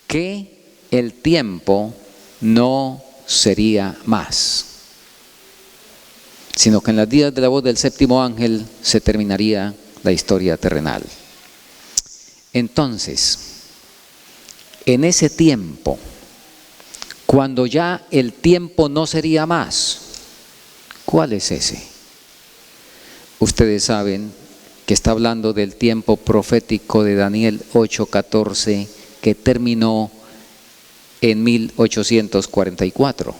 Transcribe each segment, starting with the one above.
que el tiempo no sería más, sino que en los días de la voz del séptimo ángel se terminaría la historia terrenal. Entonces, en ese tiempo, cuando ya el tiempo no sería más, ¿cuál es ese? Ustedes saben que está hablando del tiempo profético de Daniel 8:14, que terminó en 1844.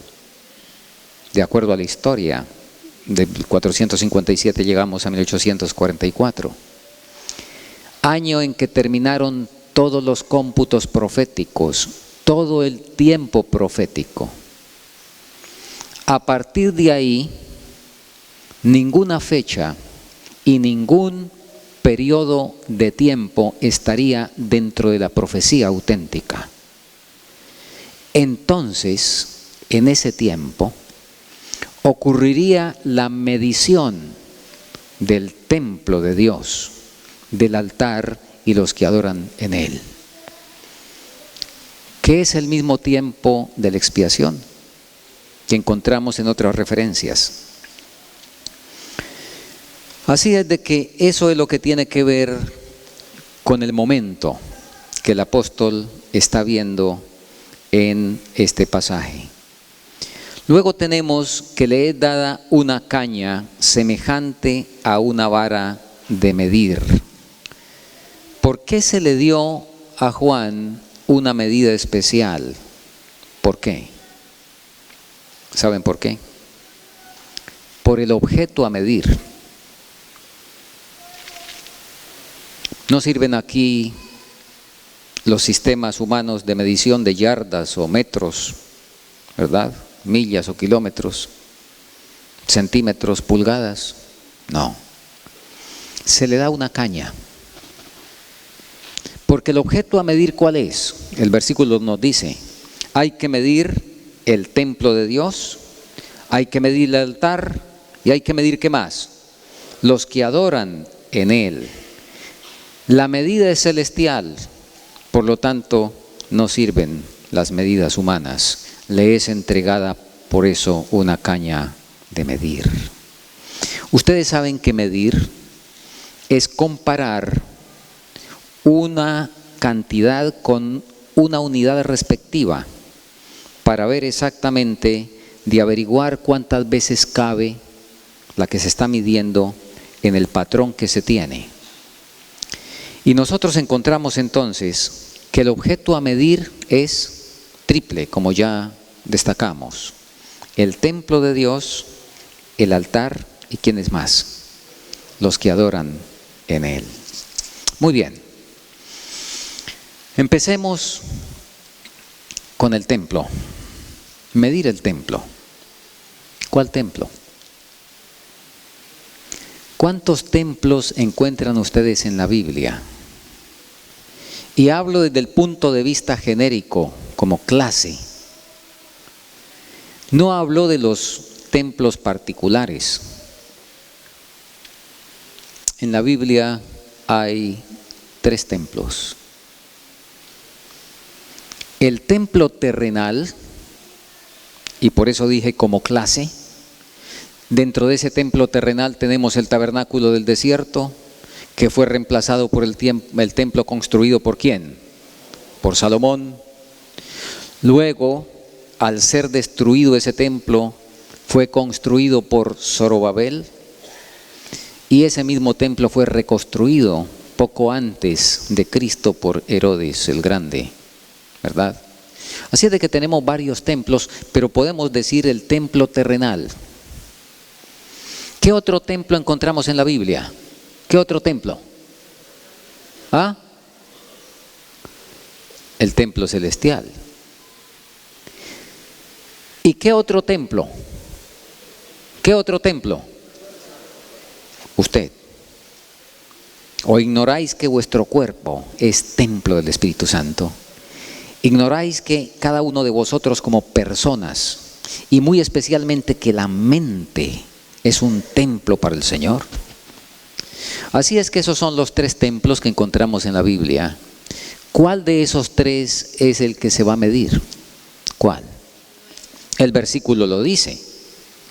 De acuerdo a la historia, de 457 llegamos a 1844. Año en que terminaron todos los cómputos proféticos, todo el tiempo profético. A partir de ahí, ninguna fecha y ningún periodo de tiempo estaría dentro de la profecía auténtica. Entonces, en ese tiempo, ocurriría la medición del templo de Dios, del altar y los que adoran en él, que es el mismo tiempo de la expiación que encontramos en otras referencias. Así es de que eso es lo que tiene que ver con el momento que el apóstol está viendo en este pasaje. Luego tenemos que le es dada una caña semejante a una vara de medir. ¿Por qué se le dio a Juan una medida especial? ¿Por qué? ¿Saben por qué? Por el objeto a medir. No sirven aquí los sistemas humanos de medición de yardas o metros, ¿verdad? Millas o kilómetros, centímetros, pulgadas. No. Se le da una caña. Porque el objeto a medir, ¿cuál es? El versículo nos dice, hay que medir el templo de Dios, hay que medir el altar y hay que medir, ¿qué más? Los que adoran en él. La medida es celestial, por lo tanto no sirven las medidas humanas. Le es entregada por eso una caña de medir. Ustedes saben que medir es comparar una cantidad con una unidad respectiva para ver exactamente, de averiguar cuántas veces cabe la que se está midiendo en el patrón que se tiene. Y nosotros encontramos entonces que el objeto a medir es triple, como ya destacamos: el templo de Dios, el altar y ¿quiénes más? Los que adoran en él. Muy bien. Empecemos con el templo. Medir el templo. ¿Cuál templo? ¿Cuántos templos encuentran ustedes en la Biblia? Y hablo desde el punto de vista genérico, como clase. No hablo de los templos particulares. En la Biblia hay 3 templos. El templo terrenal, y por eso dije como clase. Dentro de ese templo terrenal tenemos el tabernáculo del desierto, que fue reemplazado por el templo construido ¿por quién? Por Salomón. Luego, al ser destruido ese templo, fue construido por Zorobabel, y ese mismo templo fue reconstruido poco antes de Cristo por Herodes el Grande, ¿verdad? Así es de que tenemos varios templos, pero podemos decir el templo terrenal. ¿Qué otro templo encontramos en la Biblia? ¿Qué otro templo? ¿Ah? El templo celestial. ¿Y qué otro templo? ¿Qué otro templo? Usted. ¿O ignoráis que vuestro cuerpo es templo del Espíritu Santo? ¿Ignoráis que cada uno de vosotros como personas, y muy especialmente que la mente es un templo para el Señor? Así es que esos son los 3 templos que encontramos en la Biblia. ¿Cuál de esos tres es el que se va a medir? ¿Cuál? El versículo lo dice.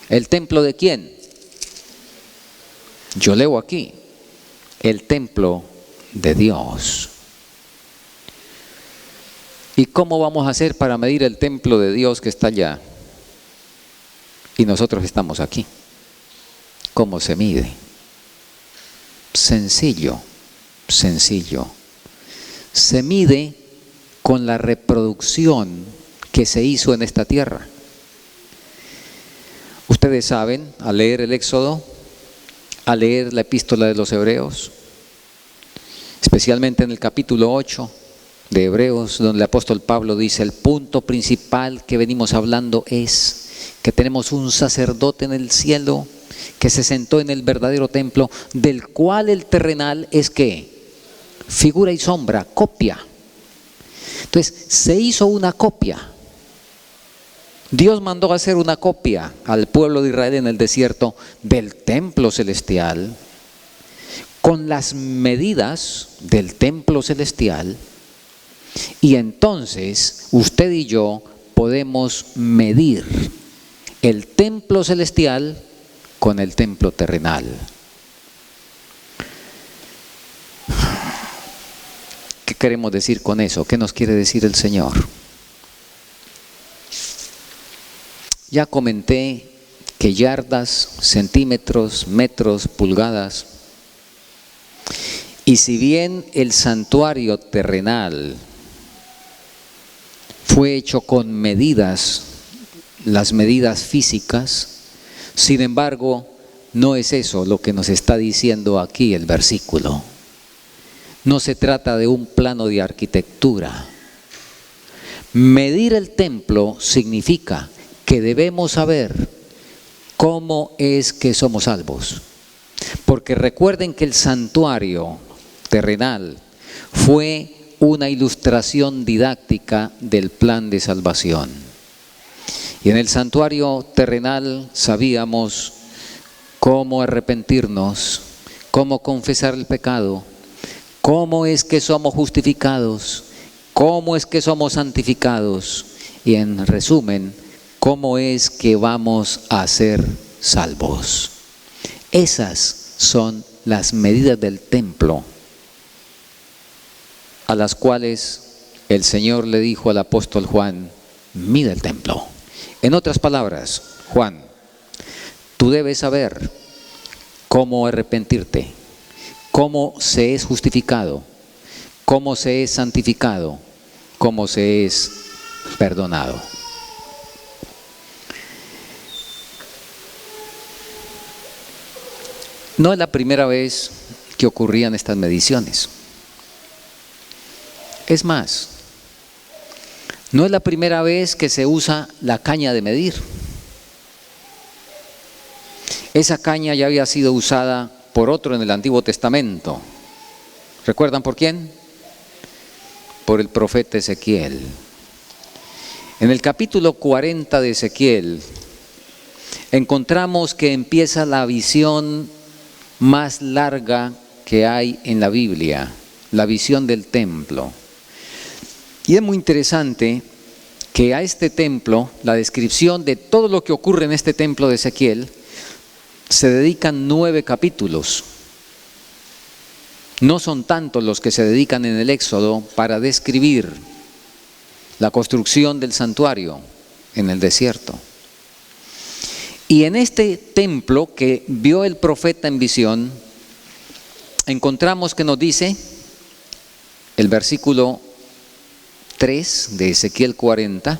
¿El templo de quién? Yo leo aquí. El templo de Dios. ¿Y cómo vamos a hacer para medir el templo de Dios que está allá? Y nosotros estamos aquí. ¿Cómo se mide? Sencillo, sencillo. Se mide con la reproducción que se hizo en esta tierra. Ustedes saben, al leer el Éxodo, al leer la epístola de los Hebreos, especialmente en el capítulo 8 de Hebreos, donde el apóstol Pablo dice, el punto principal que venimos hablando es que tenemos un sacerdote en el cielo que se sentó en el verdadero templo, del cual el terrenal es ¿qué? Figura y sombra, copia. Entonces, se hizo una copia. Dios mandó a hacer una copia al pueblo de Israel en el desierto del templo celestial, con las medidas del templo celestial, y entonces usted y yo podemos medir el templo celestial con el templo terrenal. ¿Qué queremos decir con eso? ¿Qué nos quiere decir el Señor? Ya comenté que yardas, centímetros, metros, pulgadas. Y si bien el santuario terrenal fue hecho con medidas, las medidas físicas, sin embargo, no es eso lo que nos está diciendo aquí el versículo. No se trata de un plano de arquitectura. Medir el templo significa que debemos saber cómo es que somos salvos. Porque recuerden que el santuario terrenal fue una ilustración didáctica del plan de salvación. Y en el santuario terrenal sabíamos cómo arrepentirnos, cómo confesar el pecado, cómo es que somos justificados, cómo es que somos santificados y, en resumen, cómo es que vamos a ser salvos. Esas son las medidas del templo a las cuales el Señor le dijo al apóstol Juan, mide el templo. En otras palabras, Juan, tú debes saber cómo arrepentirte, cómo se es justificado, cómo se es santificado, cómo se es perdonado. No es la primera vez que ocurrían estas mediciones. Es más, no es la primera vez que se usa la caña de medir. Esa caña ya había sido usada por otro en el Antiguo Testamento. ¿Recuerdan por quién? Por el profeta Ezequiel. En el capítulo 40 de Ezequiel encontramos que empieza la visión más larga que hay en la Biblia, la visión del templo. Y es muy interesante que a este templo, la descripción de todo lo que ocurre en este templo de Ezequiel, se dedican 9 capítulos. No son tantos los que se dedican en el Éxodo para describir la construcción del santuario en el desierto. Y en este templo que vio el profeta en visión, encontramos que nos dice el versículo 3 de Ezequiel 40.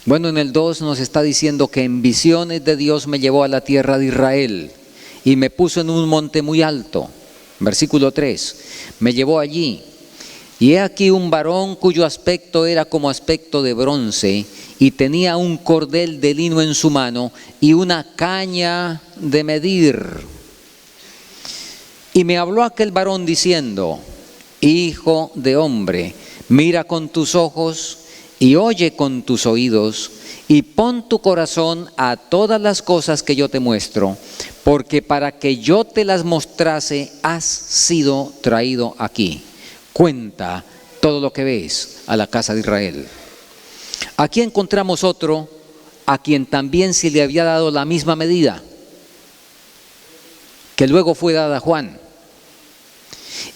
Bueno, en el 2 nos está diciendo que en visiones de Dios me llevó a la tierra de Israel y me puso en un monte muy alto. Versículo 3, me llevó allí y he aquí un varón cuyo aspecto era como aspecto de bronce y tenía un cordel de lino en su mano y una caña de medir. Y me habló aquel varón diciendo, hijo de hombre, mira con tus ojos y oye con tus oídos y pon tu corazón a todas las cosas que yo te muestro, porque para que yo te las mostrase has sido traído aquí. Cuenta todo lo que ves a la casa de Israel. Aquí encontramos otro a quien también se le había dado la misma medida, que luego fue dada a Juan,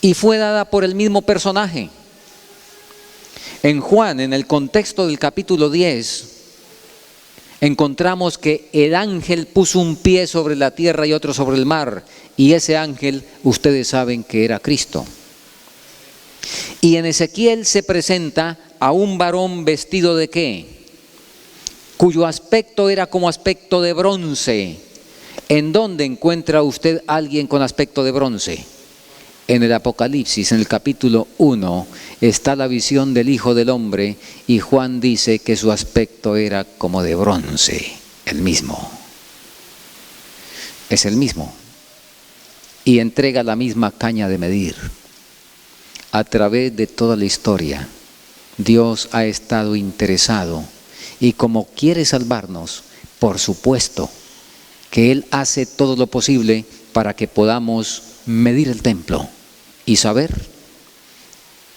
y fue dada por el mismo personaje. En Juan, en el contexto del capítulo 10, encontramos que el ángel puso un pie sobre la tierra y otro sobre el mar, y ese ángel, ustedes saben que era Cristo. Y en Ezequiel se presenta a un varón vestido ¿de qué? Cuyo aspecto era como aspecto de bronce. ¿En dónde encuentra usted a alguien con aspecto de bronce? En el Apocalipsis, en el capítulo 1, está la visión del Hijo del Hombre y Juan dice que su aspecto era como de bronce, el mismo. Es el mismo. Y entrega la misma caña de medir. A través de toda la historia, Dios ha estado interesado y como quiere salvarnos, por supuesto, que Él hace todo lo posible para que podamos medir el templo y saber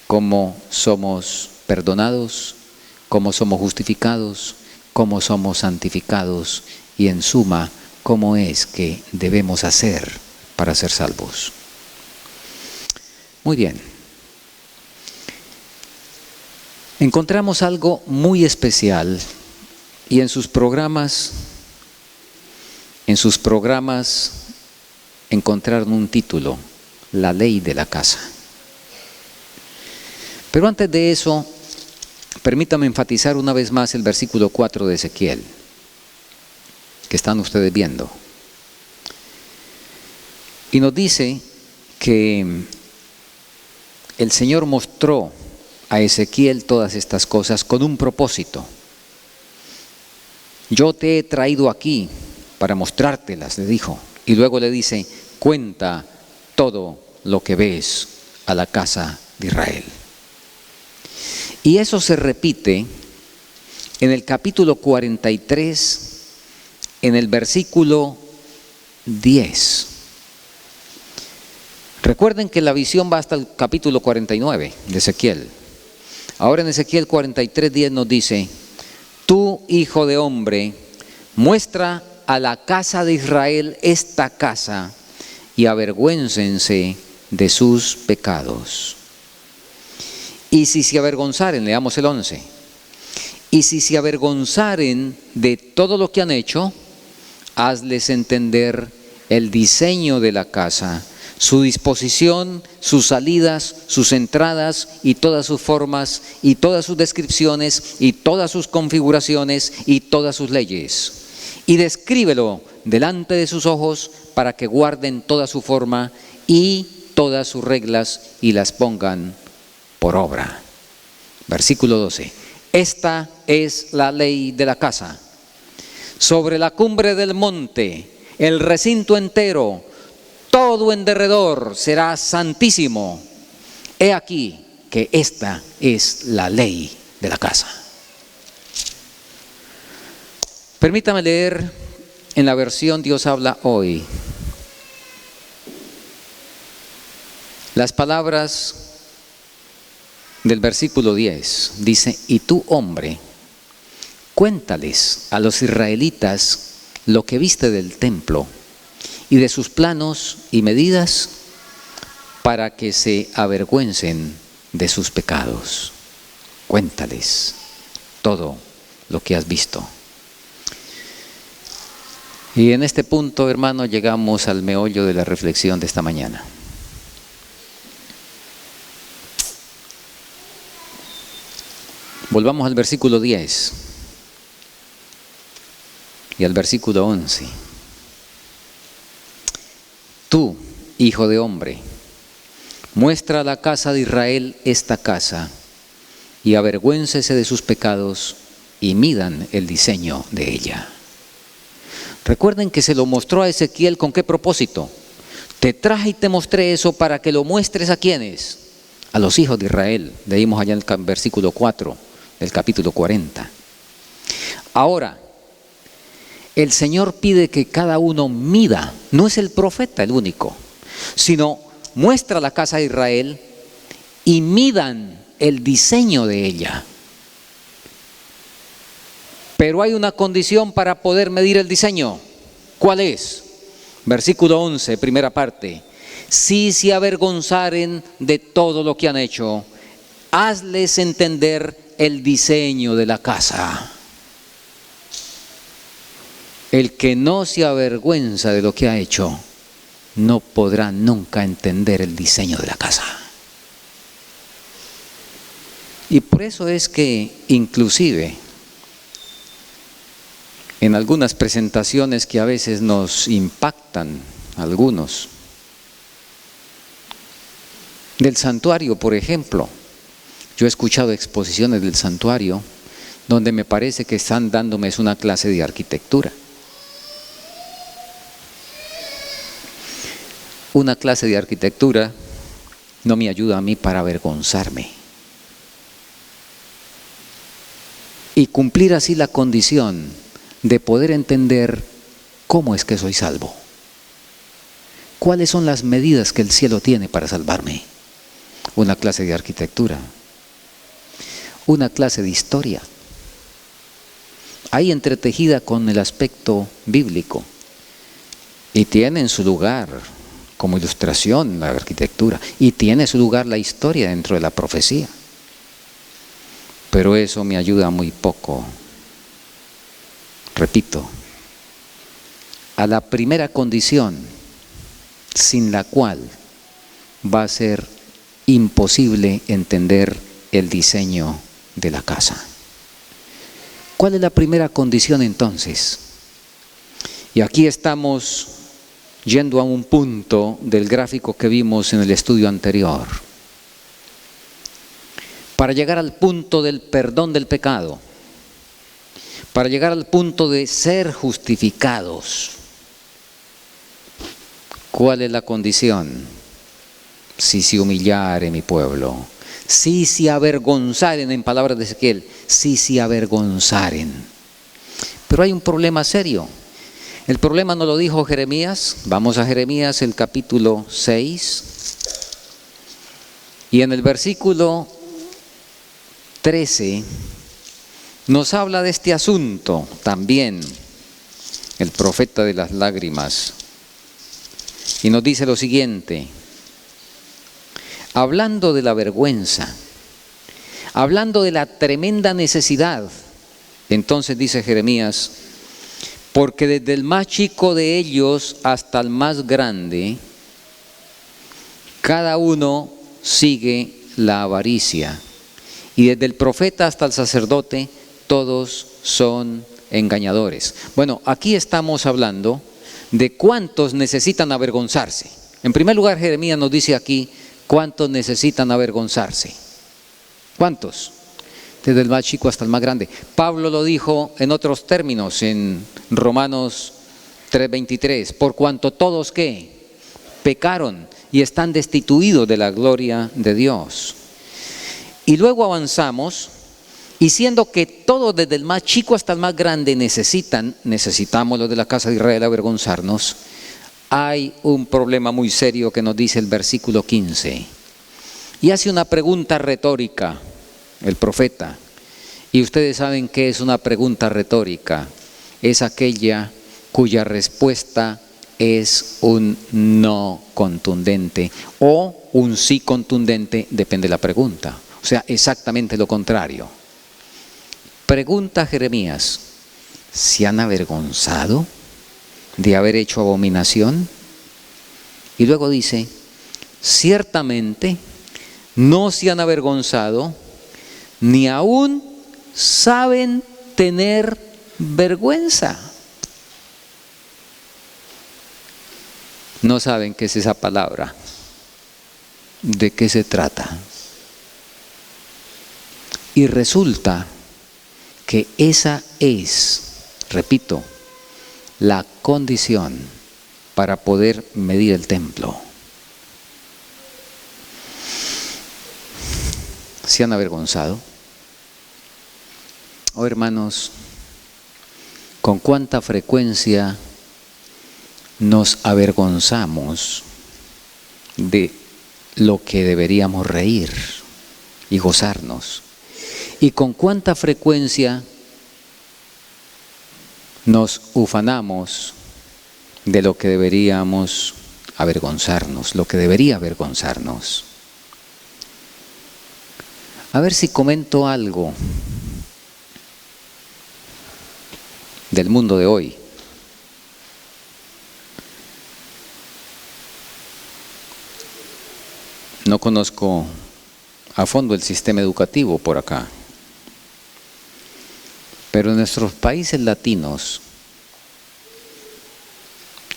cómo somos perdonados, cómo somos justificados, cómo somos santificados y en suma, cómo es que debemos hacer para ser salvos. Muy bien. Encontramos algo muy especial y en sus programas encontraron un título, La ley de la casa. Pero antes de eso, permítame enfatizar una vez más el versículo 4 de Ezequiel, que están ustedes viendo. Y nos dice que el Señor mostró a Ezequiel todas estas cosas con un propósito. Yo te he traído aquí para mostrártelas, le dijo. Y luego le dice, cuenta todo lo que ves a la casa de Israel. Y eso se repite en el capítulo 43, en el versículo 10. Recuerden que la visión va hasta el capítulo 49 de Ezequiel. Ahora en Ezequiel 43:10 nos dice, tú, hijo de hombre, muestra a la casa de Israel esta casa y avergüéncense de sus pecados. Y si se avergonzaren, leamos el 11, y si se avergonzaren de todo lo que han hecho, hazles entender el diseño de la casa, su disposición, sus salidas, sus entradas y todas sus formas y todas sus descripciones y todas sus configuraciones y todas sus leyes. Y descríbelo delante de sus ojos para que guarden toda su forma y todas sus reglas y las pongan por obra. Versículo 12. Esta es la ley de la casa. Sobre la cumbre del monte, el recinto entero, todo en derredor será santísimo. He aquí que esta es la ley de la casa. Permítame leer en la versión Dios habla hoy las palabras del versículo 10. Dice, y tú, hombre, cuéntales a los israelitas lo que viste del templo y de sus planos y medidas para que se avergüencen de sus pecados. Cuéntales todo lo que has visto. Y en este punto, hermano, llegamos al meollo de la reflexión de esta mañana. Volvamos al versículo 10 y al versículo 11. Tú, hijo de hombre, muestra a la casa de Israel esta casa y avergüéncese de sus pecados y midan el diseño de ella. Recuerden que se lo mostró a Ezequiel ¿con qué propósito? Te traje y te mostré eso para que lo muestres a ¿quiénes? A los hijos de Israel. Leímos allá en el versículo 4 del capítulo 40. Ahora, el Señor pide que cada uno mida, no es el profeta el único, sino muestra a la casa de Israel y midan el diseño de ella. Pero hay una condición para poder medir el diseño. ¿Cuál es? Versículo 11, primera parte. Si se avergonzaren de todo lo que han hecho, hazles entender el diseño de la casa. El que no se avergüenza de lo que ha hecho, no podrá nunca entender el diseño de la casa. Y por eso es que inclusive en algunas presentaciones que a veces nos impactan, algunos, del santuario, por ejemplo, yo he escuchado exposiciones del santuario donde me parece que están dándome una clase de arquitectura. Una clase de arquitectura no me ayuda a mí para avergonzarme y cumplir así la condición de poder entender cómo es que soy salvo. ¿Cuáles son las medidas que el cielo tiene para salvarme? Una clase de arquitectura, una clase de historia, ahí entretejida con el aspecto bíblico, y tiene en su lugar como ilustración la arquitectura, y tiene su lugar la historia dentro de la profecía. Pero eso me ayuda muy poco. Repito, a la primera condición sin la cual va a ser imposible entender el diseño de la casa. ¿Cuál es la primera condición entonces? Y aquí estamos yendo a un punto del gráfico que vimos en el estudio anterior. Para llegar al punto del perdón del pecado, para llegar al punto de ser justificados, ¿cuál es la condición? Si se humillare mi pueblo, si se avergonzaren, en palabras de Ezequiel, si se avergonzaren. Pero hay un problema serio. El problema no lo dijo Jeremías. Vamos a Jeremías, el capítulo 6, y en el versículo 13 nos habla de este asunto también el profeta de las lágrimas, y nos dice lo siguiente, hablando de la vergüenza, hablando de la tremenda necesidad. Entonces dice Jeremías, porque desde el más chico de ellos hasta el más grande, cada uno sigue la avaricia, y desde el profeta hasta el sacerdote, todos son engañadores. Bueno, aquí estamos hablando de cuántos necesitan avergonzarse. En primer lugar, Jeremías nos dice aquí cuántos necesitan avergonzarse. ¿Cuántos? Desde el más chico hasta el más grande. Pablo lo dijo en otros términos en Romanos 3:23, por cuanto todos ¿qué? Pecaron y están destituidos de la gloria de Dios. Y luego avanzamos, y siendo que todos desde el más chico hasta el más grande necesitamos los de la casa de Israel avergonzarnos, hay un problema muy serio que nos dice el versículo 15. Y hace una pregunta retórica el profeta. Y ustedes saben qué es una pregunta retórica. Es aquella cuya respuesta es un no contundente o un sí contundente, depende de la pregunta. O sea, exactamente lo contrario. Pregunta Jeremías, ¿se han avergonzado de haber hecho abominación? Y luego dice, ciertamente no se han avergonzado, ni aún saben tener vergüenza. No saben qué es esa palabra, de qué se trata. Y resulta que esa es, repito, la condición para poder medir el templo. ¿Se han avergonzado? Oh hermanos, ¿con cuánta frecuencia nos avergonzamos de lo que deberíamos reír? y gozarnos. Y con cuánta frecuencia nos ufanamos de lo que deberíamos avergonzarnos, lo que debería avergonzarnos. A ver si comento algo del mundo de hoy. No conozco a fondo el sistema educativo por acá, pero en nuestros países latinos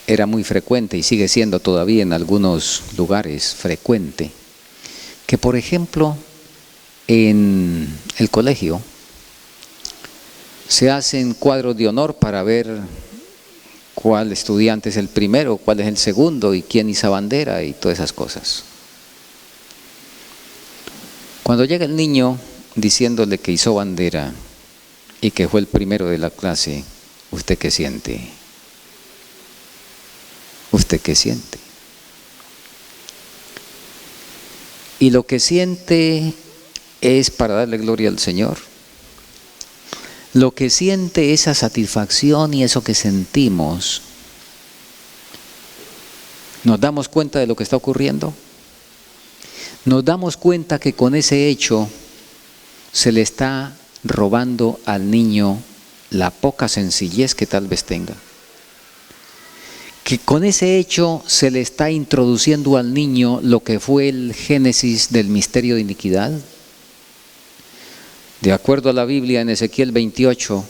era muy frecuente y sigue siendo todavía en algunos lugares frecuente que, por ejemplo, en el colegio se hacen cuadros de honor para ver cuál estudiante es el primero, cuál es el segundo y quién hizo bandera y todas esas cosas. Cuando llega el niño diciéndole que hizo bandera y que fue el primero de la clase, ¿usted qué siente? ¿Usted qué siente? Y lo que siente es para darle gloria al Señor. Lo que siente esa satisfacción y eso que sentimos, ¿nos damos cuenta de lo que está ocurriendo? Nos damos cuenta que con ese hecho se le está robando al niño la poca sencillez que tal vez tenga. Que con ese hecho se le está introduciendo al niño lo que fue el génesis del misterio de iniquidad. De acuerdo a la Biblia, en Ezequiel 28,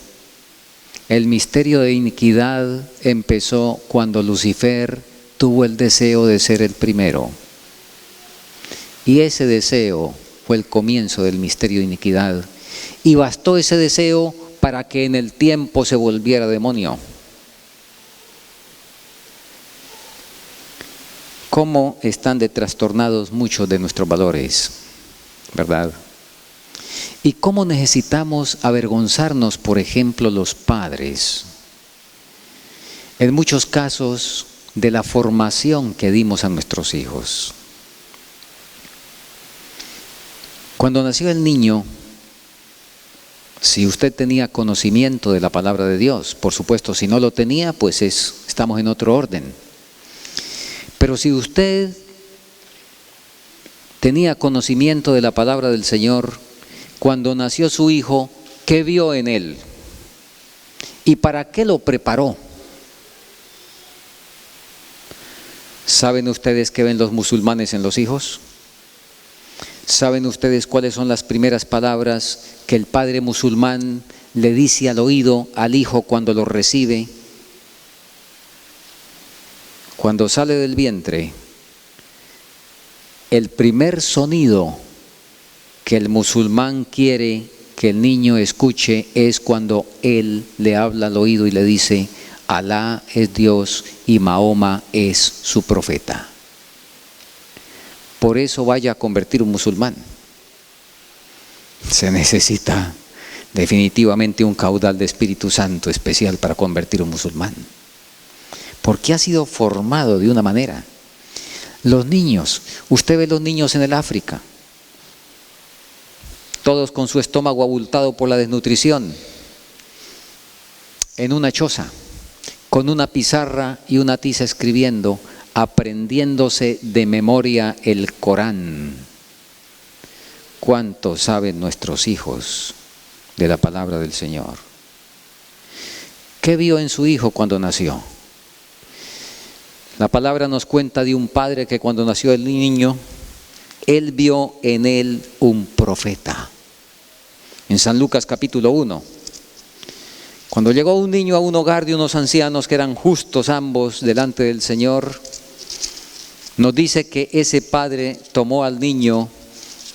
el misterio de iniquidad empezó cuando Lucifer tuvo el deseo de ser el primero. Y ese deseo fue el comienzo del misterio de iniquidad. Y bastó ese deseo para que en el tiempo se volviera demonio. ¿Cómo están de trastornados muchos de nuestros valores? ¿Verdad? ¿Y cómo necesitamos avergonzarnos, por ejemplo, los padres? En muchos casos, de la formación que dimos a nuestros hijos. Cuando nació el niño, si usted tenía conocimiento de la palabra de Dios, por supuesto, si no lo tenía, pues estamos en otro orden. Pero si usted tenía conocimiento de la palabra del Señor, cuando nació su hijo, ¿qué vio en él? ¿Y para qué lo preparó? ¿Saben ustedes qué ven los musulmanes en los hijos? ¿Saben ustedes cuáles son las primeras palabras que el padre musulmán le dice al oído al hijo cuando lo recibe? Cuando sale del vientre, el primer sonido que el musulmán quiere que el niño escuche es cuando él le habla al oído y le dice: Alá es Dios y Mahoma es su profeta. Por eso vaya a convertir un musulmán. Se necesita definitivamente un caudal de Espíritu Santo especial para convertir un musulmán. Porque ha sido formado de una manera. Los niños, usted ve los niños en el África, todos con su estómago abultado por la desnutrición, en una choza, con una pizarra y una tiza escribiendo, aprendiéndose de memoria el Corán. ¿Cuánto saben nuestros hijos de la palabra del Señor? ¿Qué vio en su hijo cuando nació? La palabra nos cuenta de un padre que cuando nació el niño, él vio en él un profeta. En San Lucas capítulo 1, cuando llegó un niño a un hogar de unos ancianos que eran justos ambos delante del Señor, nos dice que ese padre tomó al niño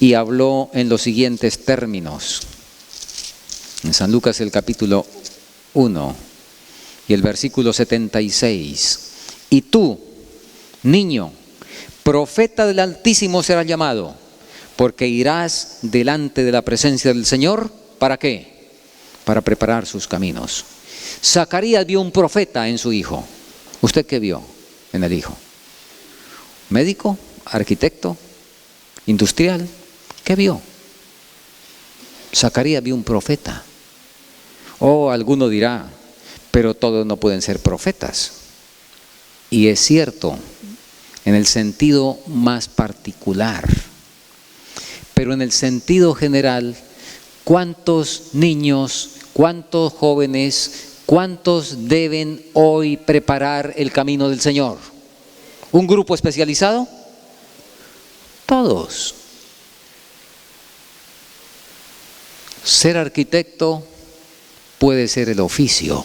y habló en los siguientes términos. En San Lucas el capítulo 1 y el versículo 76. Y tú, niño, profeta del Altísimo serás llamado, porque irás delante de la presencia del Señor. ¿Para qué? Para preparar sus caminos. Zacarías vio un profeta en su hijo. ¿Usted qué vio en el hijo? ¿Médico? ¿Arquitecto? ¿Industrial? ¿Qué vio? Zacarías vio un profeta. O alguno dirá, pero todos no pueden ser profetas. Y es cierto, en el sentido más particular. Pero en el sentido general, ¿cuántos niños, cuántos jóvenes, cuántos deben hoy preparar el camino del Señor? ¿Un grupo especializado? Todos. Ser arquitecto puede ser el oficio,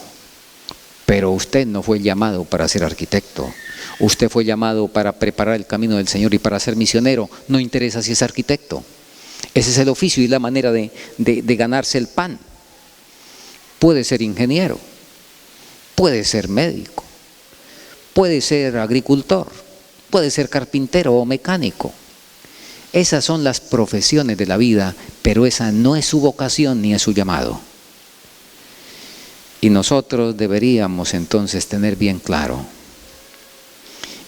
pero usted no fue llamado para ser arquitecto. Usted fue llamado para preparar el camino del Señor y para ser misionero. No interesa si es arquitecto. Ese es el oficio y la manera de ganarse el pan. Puede ser ingeniero, puede ser médico, puede ser agricultor, puede ser carpintero o mecánico. Esas son las profesiones de la vida, pero esa no es su vocación ni es su llamado. Y nosotros deberíamos entonces tener bien claro,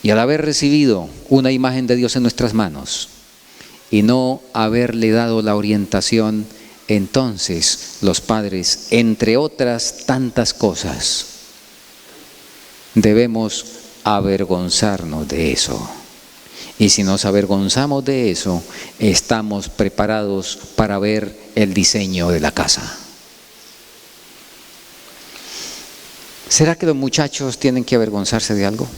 y al haber recibido una imagen de Dios en nuestras manos y no haberle dado la orientación, entonces los padres, entre otras tantas cosas, debemos avergonzarnos de eso. Y si nos avergonzamos de eso, estamos preparados para ver el diseño de la casa. ¿Será que los muchachos tienen que avergonzarse de algo?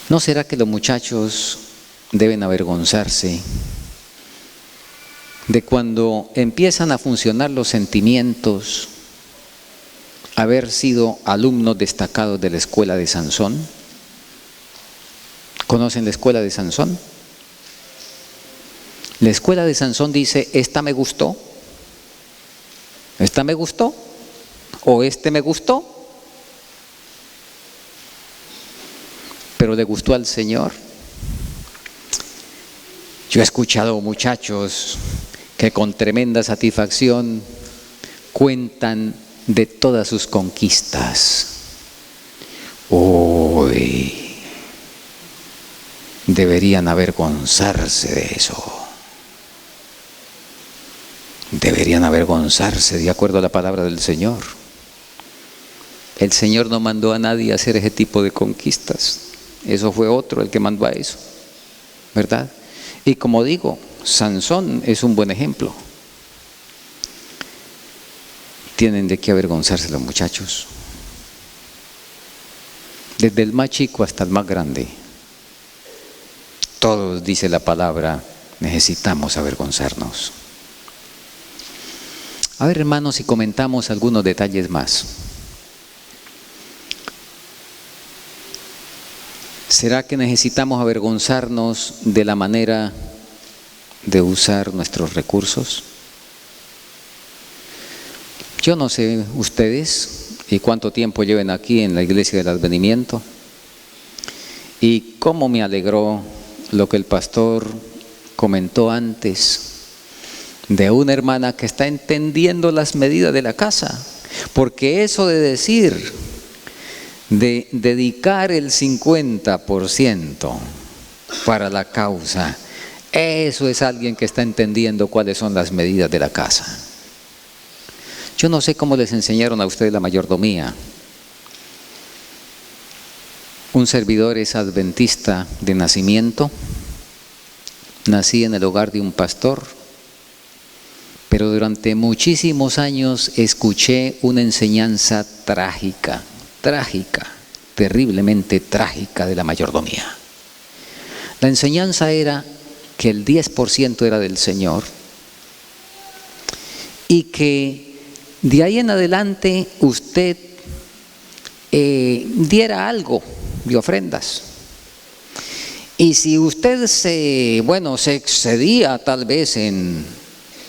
¿No será que los muchachos deben avergonzarse de cuando empiezan a funcionar los sentimientos, haber sido alumnos destacados de la escuela de Sansón? ¿Conocen la escuela de Sansón? La escuela de Sansón dice, esta me gustó, o este me gustó, pero le gustó al Señor. Yo he escuchado muchachos que con tremenda satisfacción cuentan de todas sus conquistas. Uy, deberían avergonzarse de eso. Deberían avergonzarse de acuerdo a la palabra del Señor. El Señor no mandó a nadie a hacer ese tipo de conquistas. Eso fue otro el que mandó a eso, ¿verdad? Y como digo, Sansón es un buen ejemplo. Tienen de qué avergonzarse los muchachos. Desde el más chico hasta el más grande. Todos, dice la palabra, necesitamos avergonzarnos. A ver, hermanos, si comentamos algunos detalles más. ¿Será que necesitamos avergonzarnos de la manera de usar nuestros recursos? Yo no sé ustedes y cuánto tiempo lleven aquí en la Iglesia del Advenimiento y cómo me alegró lo que el pastor comentó antes de una hermana que está entendiendo las medidas de la casa, porque eso de decir, de dedicar el 50% para la causa, eso es alguien que está entendiendo cuáles son las medidas de la casa. Yo no sé cómo les enseñaron a ustedes la mayordomía. Un servidor es adventista de nacimiento, nací en el hogar de un pastor, pero durante muchísimos años escuché una enseñanza trágica, terriblemente trágica de la mayordomía. La enseñanza era que el 10% era del Señor y que de ahí en adelante usted diera algo de ofrendas. Y si usted se excedía tal vez en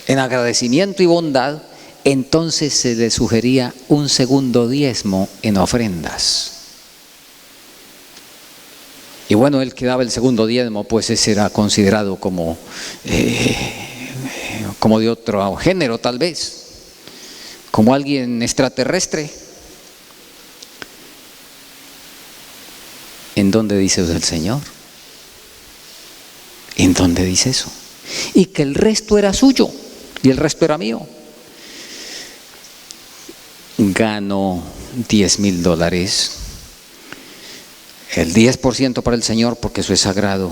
agradecimiento y bondad, entonces se le sugería un segundo diezmo en ofrendas. Y bueno, el que daba el segundo diezmo, pues ese era considerado como de otro género tal vez, como alguien extraterrestre. ¿En dónde dice el Señor? ¿En dónde dice eso? Y que el resto era suyo y el resto era mío. Gano $10,000, el 10% para el Señor porque eso es sagrado,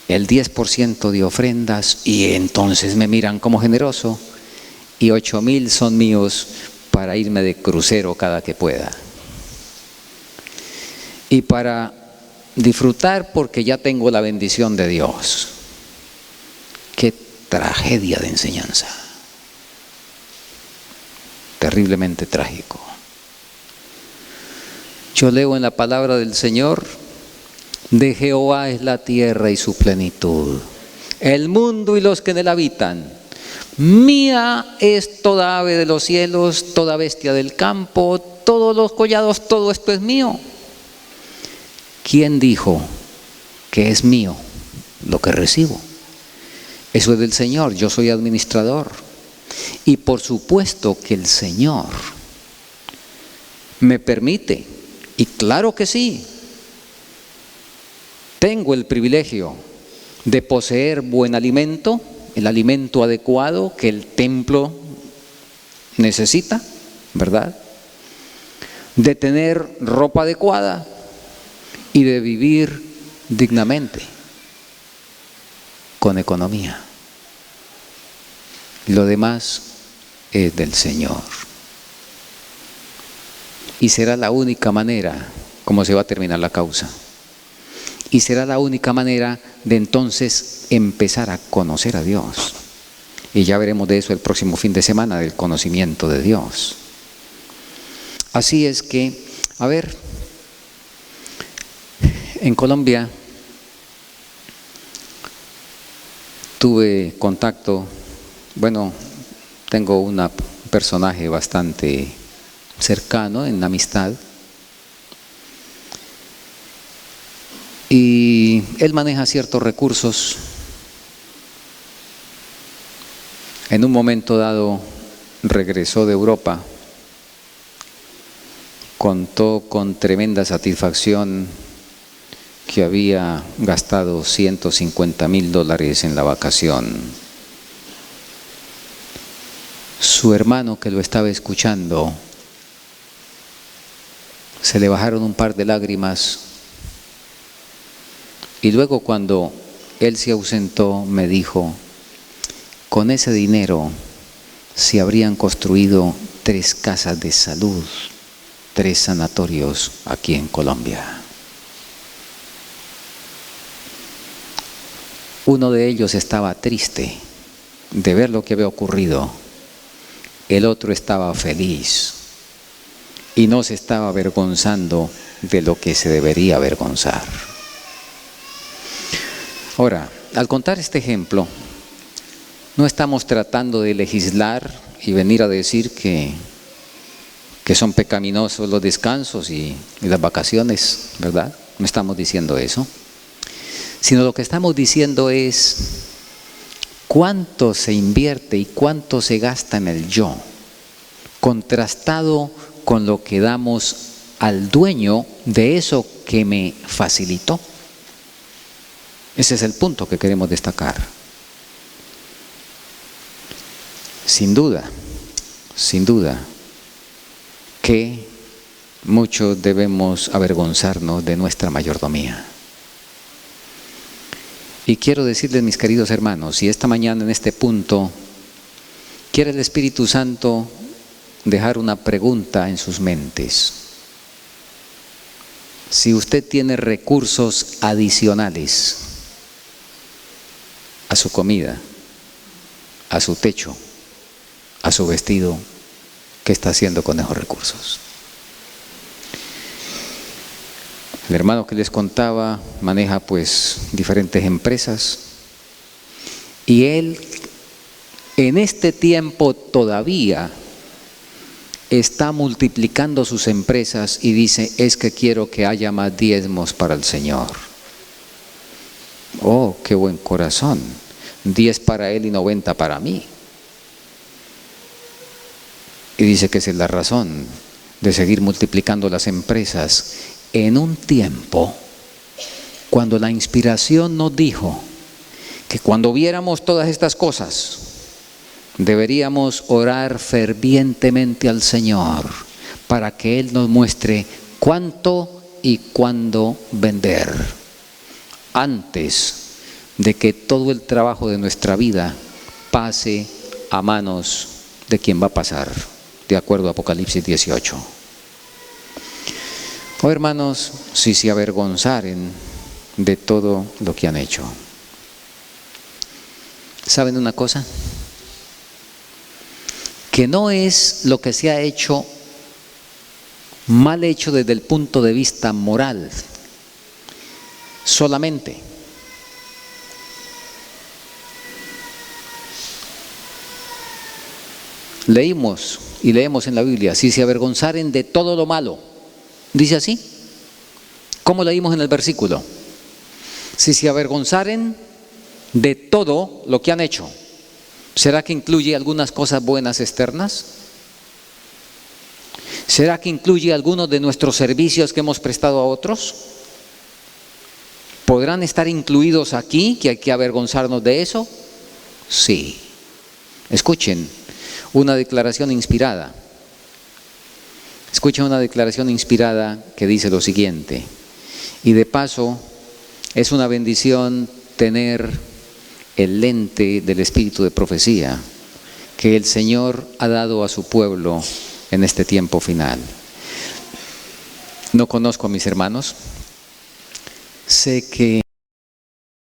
el 10% de ofrendas, y entonces me miran como generoso, y 8,000 son míos para irme de crucero cada que pueda y para disfrutar porque ya tengo la bendición de Dios. Qué tragedia de enseñanza, terriblemente trágico. Yo leo en la palabra del Señor: de Jehová es la tierra y su plenitud, el mundo y los que en él habitan. Mía es toda ave de los cielos, toda bestia del campo, todos los collados, todo esto es mío. ¿Quién dijo que es mío lo que recibo? Eso es del Señor, yo soy administrador. Y por supuesto que el Señor me permite, y claro que sí, tengo el privilegio de poseer buen alimento, el alimento adecuado que el templo necesita, ¿verdad? De tener ropa adecuada y de vivir dignamente, con economía. Lo demás es del Señor. Y será la única manera como se va a terminar la causa. Y será la única manera de entonces empezar a conocer a Dios. Y ya veremos de eso el próximo fin de semana, del conocimiento de Dios. Así es que, a ver, en Colombia tuve contacto, bueno, tengo un personaje bastante cercano en amistad, y él maneja ciertos recursos. En un momento dado regresó de Europa, contó con tremenda satisfacción que había gastado $150,000 en la vacación. Su hermano, que lo estaba escuchando, se le bajaron un par de lágrimas, y luego, cuando él se ausentó, me dijo: con ese dinero se habrían construido 3 casas de salud, 3 sanatorios aquí en Colombia. Uno de ellos estaba triste de ver lo que había ocurrido, el otro estaba feliz y no se estaba avergonzando de lo que se debería avergonzar. Ahora, al contar este ejemplo, no estamos tratando de legislar y venir a decir que son pecaminosos los descansos y las vacaciones, ¿verdad? No estamos diciendo eso. Sino lo que estamos diciendo es cuánto se invierte y cuánto se gasta en el yo, contrastado con lo que damos al dueño de eso que me facilitó. Ese es el punto que queremos destacar. Sin duda, que muchos debemos avergonzarnos de nuestra mayordomía. Y quiero decirles, mis queridos hermanos, si esta mañana en este punto quiere el Espíritu Santo dejar una pregunta en sus mentes. Si usted tiene recursos adicionales a su comida, a su techo, a su vestido, ¿qué está haciendo con esos recursos? El hermano que les contaba maneja pues diferentes empresas, y él en este tiempo todavía está multiplicando sus empresas y dice: es que quiero que haya más diezmos para el Señor. Oh, qué buen corazón, 10 para él y 90 para mí. Y dice que esa es la razón de seguir multiplicando las empresas en un tiempo cuando la inspiración nos dijo que cuando viéramos todas estas cosas, deberíamos orar fervientemente al Señor para que Él nos muestre cuánto y cuándo vender, antes de que todo el trabajo de nuestra vida pase a manos de quien va a pasar, de acuerdo a Apocalipsis 18. Oh hermanos, si se avergonzaren de todo lo que han hecho. ¿Saben una cosa? Que no es lo que se ha hecho mal hecho desde el punto de vista moral solamente. Leímos y leemos en la Biblia, si se avergonzaren de todo lo malo, dice así. ¿Cómo leímos en el versículo? Si se avergonzaren de todo lo que han hecho, ¿será que incluye algunas cosas buenas externas? ¿Será que incluye algunos de nuestros servicios que hemos prestado a otros? ¿Podrán estar incluidos aquí, que hay que avergonzarnos de eso? Sí. Escuchen una declaración inspirada. Escuchen una declaración inspirada que dice lo siguiente. Y de paso, es una bendición tener el lente del espíritu de profecía que el Señor ha dado a su pueblo en este tiempo final. No conozco a mis hermanos. Sé que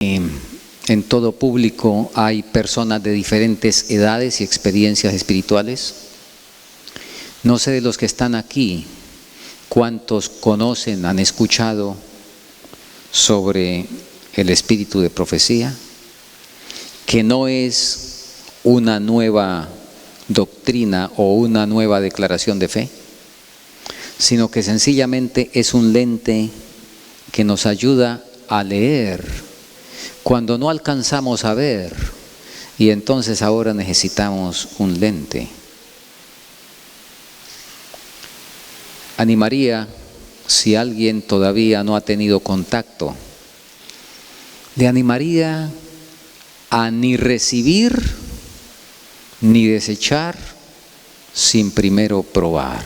en todo público hay personas de diferentes edades y experiencias espirituales. No sé de los que están aquí cuántos conocen, han escuchado sobre el espíritu de profecía, que no es una nueva doctrina o una nueva declaración de fe, sino que sencillamente es un lente que nos ayuda a leer cuando no alcanzamos a ver, y entonces ahora necesitamos un lente. Animaría, si alguien todavía no ha tenido contacto, le animaría a ni recibir ni desechar sin primero probar.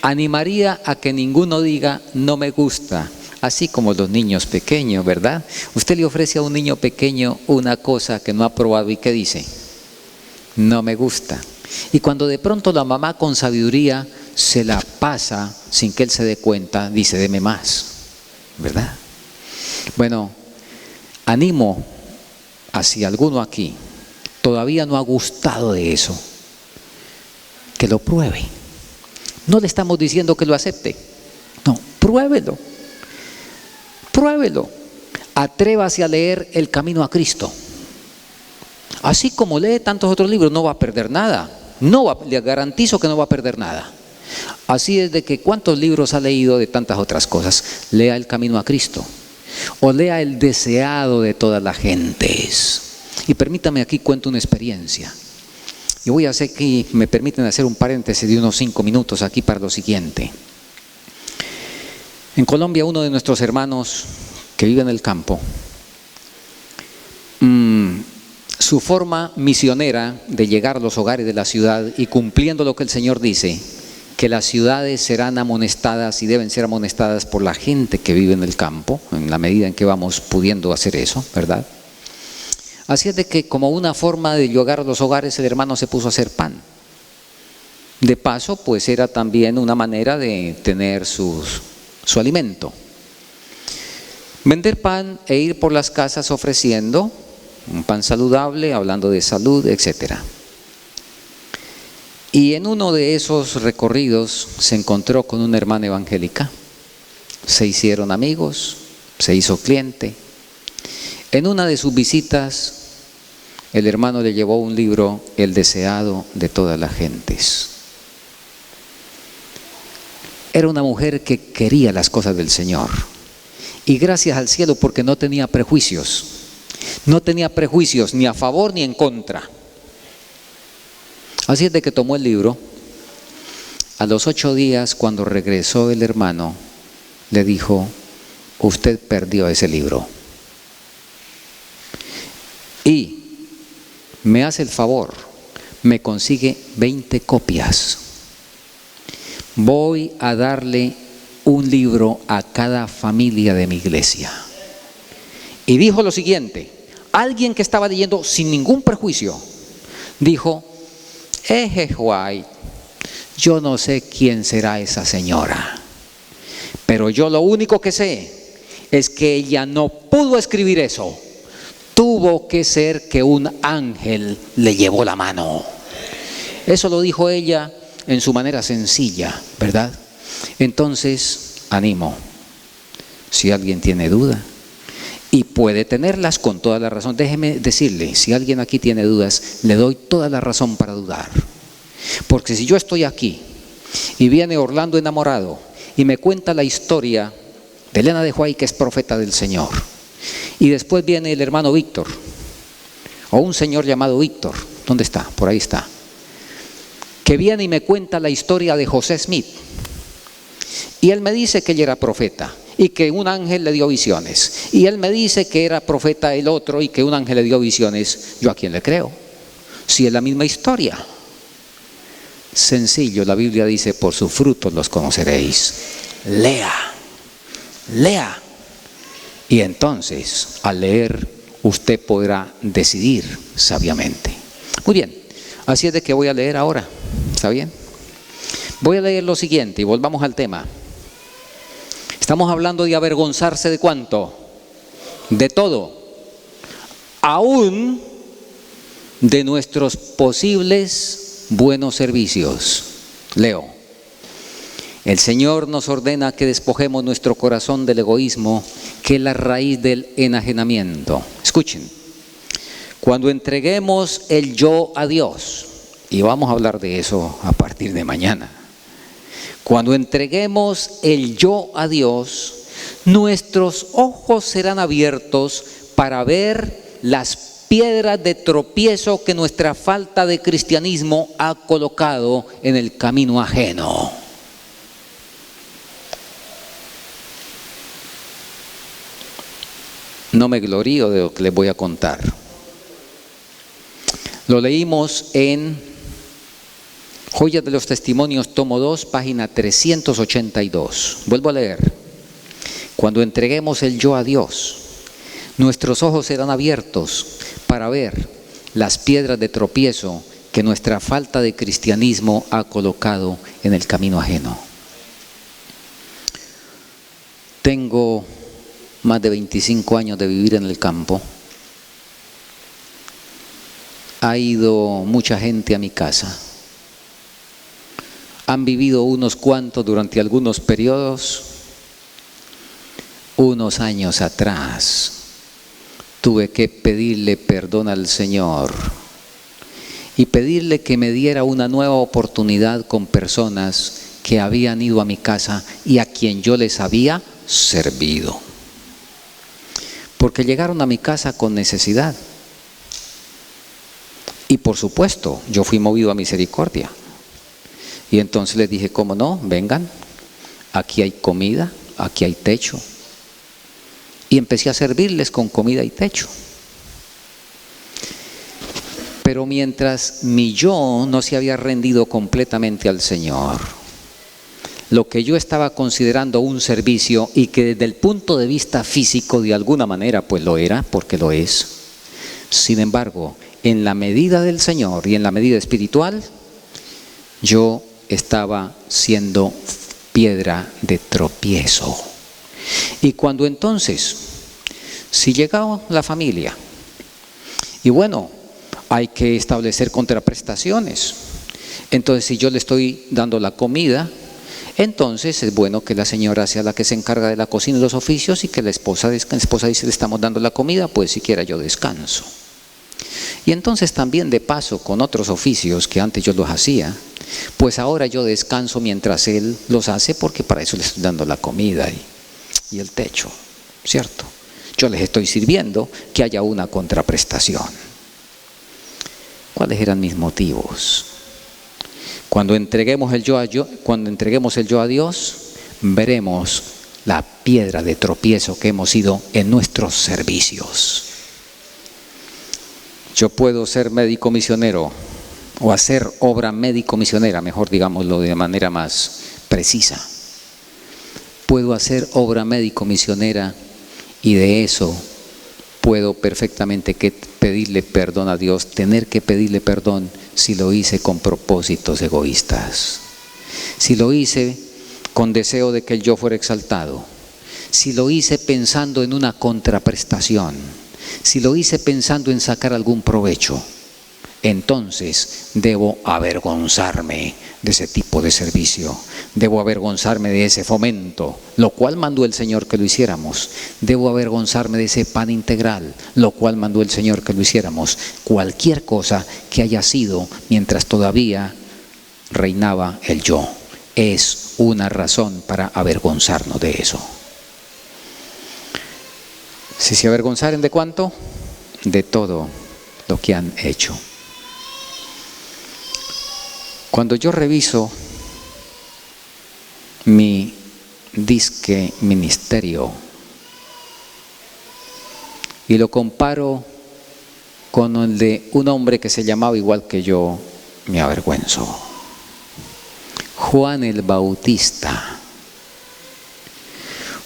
Animaría a que ninguno diga no me gusta, así como los niños pequeños, ¿verdad? Usted le ofrece a un niño pequeño una cosa que no ha probado y ¿qué dice? No me gusta. Y cuando de pronto la mamá con sabiduría se la pasa sin que él se dé cuenta, dice deme más, ¿verdad? Bueno, animo a si alguno aquí todavía no ha gustado de eso, que lo pruebe. No le estamos diciendo que lo acepte, no, pruébelo, pruébelo. Atrévase a leer El Camino a Cristo. Así como lee tantos otros libros, no va a perder nada, le garantizo que no va a perder nada. Así es de que ¿cuántos libros ha leído de tantas otras cosas? Lea El Camino a Cristo, o lea El Deseado de todas las gentes. Y permítame aquí cuento una experiencia. Y voy a hacer que me permiten hacer un paréntesis de unos 5 minutos aquí para lo siguiente. En Colombia, uno de nuestros hermanos que vive en el campo, su forma misionera de llegar a los hogares de la ciudad y cumpliendo lo que el Señor dice, que las ciudades serán amonestadas y deben ser amonestadas por la gente que vive en el campo, en la medida en que vamos pudiendo hacer eso, ¿verdad? Así es de que como una forma de llegar a los hogares, el hermano se puso a hacer pan. De paso, pues era también una manera de tener su alimento. Vender pan e ir por las casas ofreciendo un pan saludable, hablando de salud, etcétera. Y en uno de esos recorridos se encontró con una hermana evangélica. Se hicieron amigos, se hizo cliente. En una de sus visitas, el hermano le llevó un libro, El Deseado de todas las gentes. Era una mujer que quería las cosas del Señor. Y gracias al cielo porque no tenía prejuicios. No tenía prejuicios ni a favor ni en contra. Así es de que tomó el libro. A los 8 días, cuando regresó el hermano, le dijo: usted perdió ese libro. me hace el favor, me consigue 20 copias. Voy a darle un libro a cada familia de mi iglesia. Y dijo lo siguiente, alguien que estaba leyendo sin ningún prejuicio, dijo, White, yo no sé quién será esa señora, pero yo lo único que sé es que ella no pudo escribir eso. Tuvo que ser que un ángel le llevó la mano. Eso lo dijo ella en su manera sencilla, ¿verdad? Entonces, animo. Si alguien tiene duda, y puede tenerlas con toda la razón, déjeme decirle, si alguien aquí tiene dudas, le doy toda la razón para dudar. Porque si yo estoy aquí y viene Orlando enamorado y me cuenta la historia de Elena de White, que es profeta del Señor, y después viene el hermano Víctor, o un señor llamado Víctor, ¿dónde está? Por ahí está, que viene y me cuenta la historia de José Smith, y él me dice que él era profeta y que un ángel le dio visiones, y él me dice que era profeta el otro y que un ángel le dio visiones. ¿Yo a quién le creo? Si es la misma historia. Sencillo, la Biblia dice, por sus frutos los conoceréis. Lea, lea, y entonces al leer usted podrá decidir sabiamente. Muy bien, así es de que voy a leer ahora, ¿está bien? Voy a leer lo siguiente y volvamos al tema. Estamos hablando de avergonzarse de ¿cuánto? De todo, aún de nuestros posibles buenos servicios. Leo. El Señor nos ordena que despojemos nuestro corazón del egoísmo, que es la raíz del enajenamiento. Escuchen, cuando entreguemos el yo a Dios, y vamos a hablar de eso a partir de mañana, cuando entreguemos el yo a Dios, nuestros ojos serán abiertos para ver las piedras de tropiezo que nuestra falta de cristianismo ha colocado en el camino ajeno. No me glorío de lo que les voy a contar. Lo leímos en Joyas de los Testimonios, tomo 2, página 382. Vuelvo a leer. Cuando entreguemos el yo a Dios, nuestros ojos serán abiertos para ver las piedras de tropiezo que nuestra falta de cristianismo ha colocado en el camino ajeno. Tengo más de 25 años de vivir en el campo. Ha ido mucha gente a mi casa. Han vivido unos cuantos durante algunos periodos. Unos años atrás tuve que pedirle perdón al Señor y pedirle que me diera una nueva oportunidad con personas que habían ido a mi casa y a quien yo les había servido. Porque llegaron a mi casa con necesidad. Y por supuesto, yo fui movido a misericordia. Y entonces les dije, ¿cómo no? Vengan, aquí hay comida, aquí hay techo. Y empecé a servirles con comida y techo. Pero mientras mi yo no se había rendido completamente al Señor, lo que yo estaba considerando un servicio y que desde el punto de vista físico de alguna manera pues lo era, porque lo es, sin embargo, en la medida del Señor y en la medida espiritual, yo estaba siendo piedra de tropiezo. Y cuando entonces, si llegaba la familia, y bueno, hay que establecer contraprestaciones. Entonces, si yo le estoy dando la comida, entonces es bueno que la señora sea la que se encarga de la cocina y los oficios, y que la esposa dice, le estamos dando la comida, pues siquiera yo descanso. Y entonces también de paso con otros oficios que antes yo los hacía, pues ahora yo descanso mientras él los hace, porque para eso le estoy dando la comida y el techo, ¿cierto? Yo les estoy sirviendo, que haya una contraprestación. ¿Cuáles eran mis motivos? Cuando entreguemos el yo a Dios, veremos la piedra de tropiezo que hemos sido en nuestros servicios. Yo puedo ser médico misionero o hacer obra médico misionera, mejor digámoslo de manera más precisa. Puedo hacer obra médico misionera y de eso puedo perfectamente pedirle perdón a Dios, tener que pedirle perdón si lo hice con propósitos egoístas, si lo hice con deseo de que el yo fuera exaltado, si lo hice pensando en una contraprestación, si lo hice pensando en sacar algún provecho, entonces debo avergonzarme de ese tipo de servicio, debo avergonzarme de ese fomento, lo cual mandó el Señor que lo hiciéramos, debo avergonzarme de ese pan integral, lo cual mandó el Señor que lo hiciéramos, cualquier cosa que haya sido mientras todavía reinaba el yo, es una razón para avergonzarnos de eso. Si se avergonzaren de cuánto, de todo lo que han hecho. Cuando yo reviso mi disque ministerio y lo comparo con el de un hombre que se llamaba igual que yo, me avergüenzo. Juan el Bautista.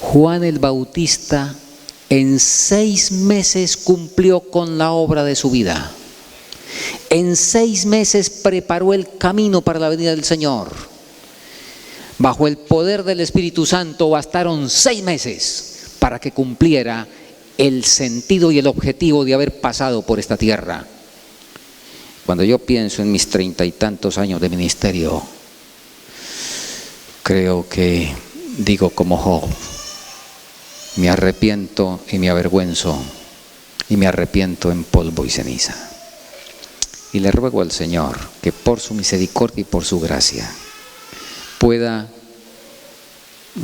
Juan el Bautista en 6 meses cumplió con la obra de su vida. En 6 meses preparó el camino para la venida del Señor. Bajo el poder del Espíritu Santo bastaron 6 meses para que cumpliera el sentido y el objetivo de haber pasado por esta tierra. Cuando yo pienso en mis 30 y tantos años de ministerio, creo que digo como Job, me arrepiento y me avergüenzo y me arrepiento en polvo y ceniza. Y le ruego al Señor que por su misericordia y por su gracia pueda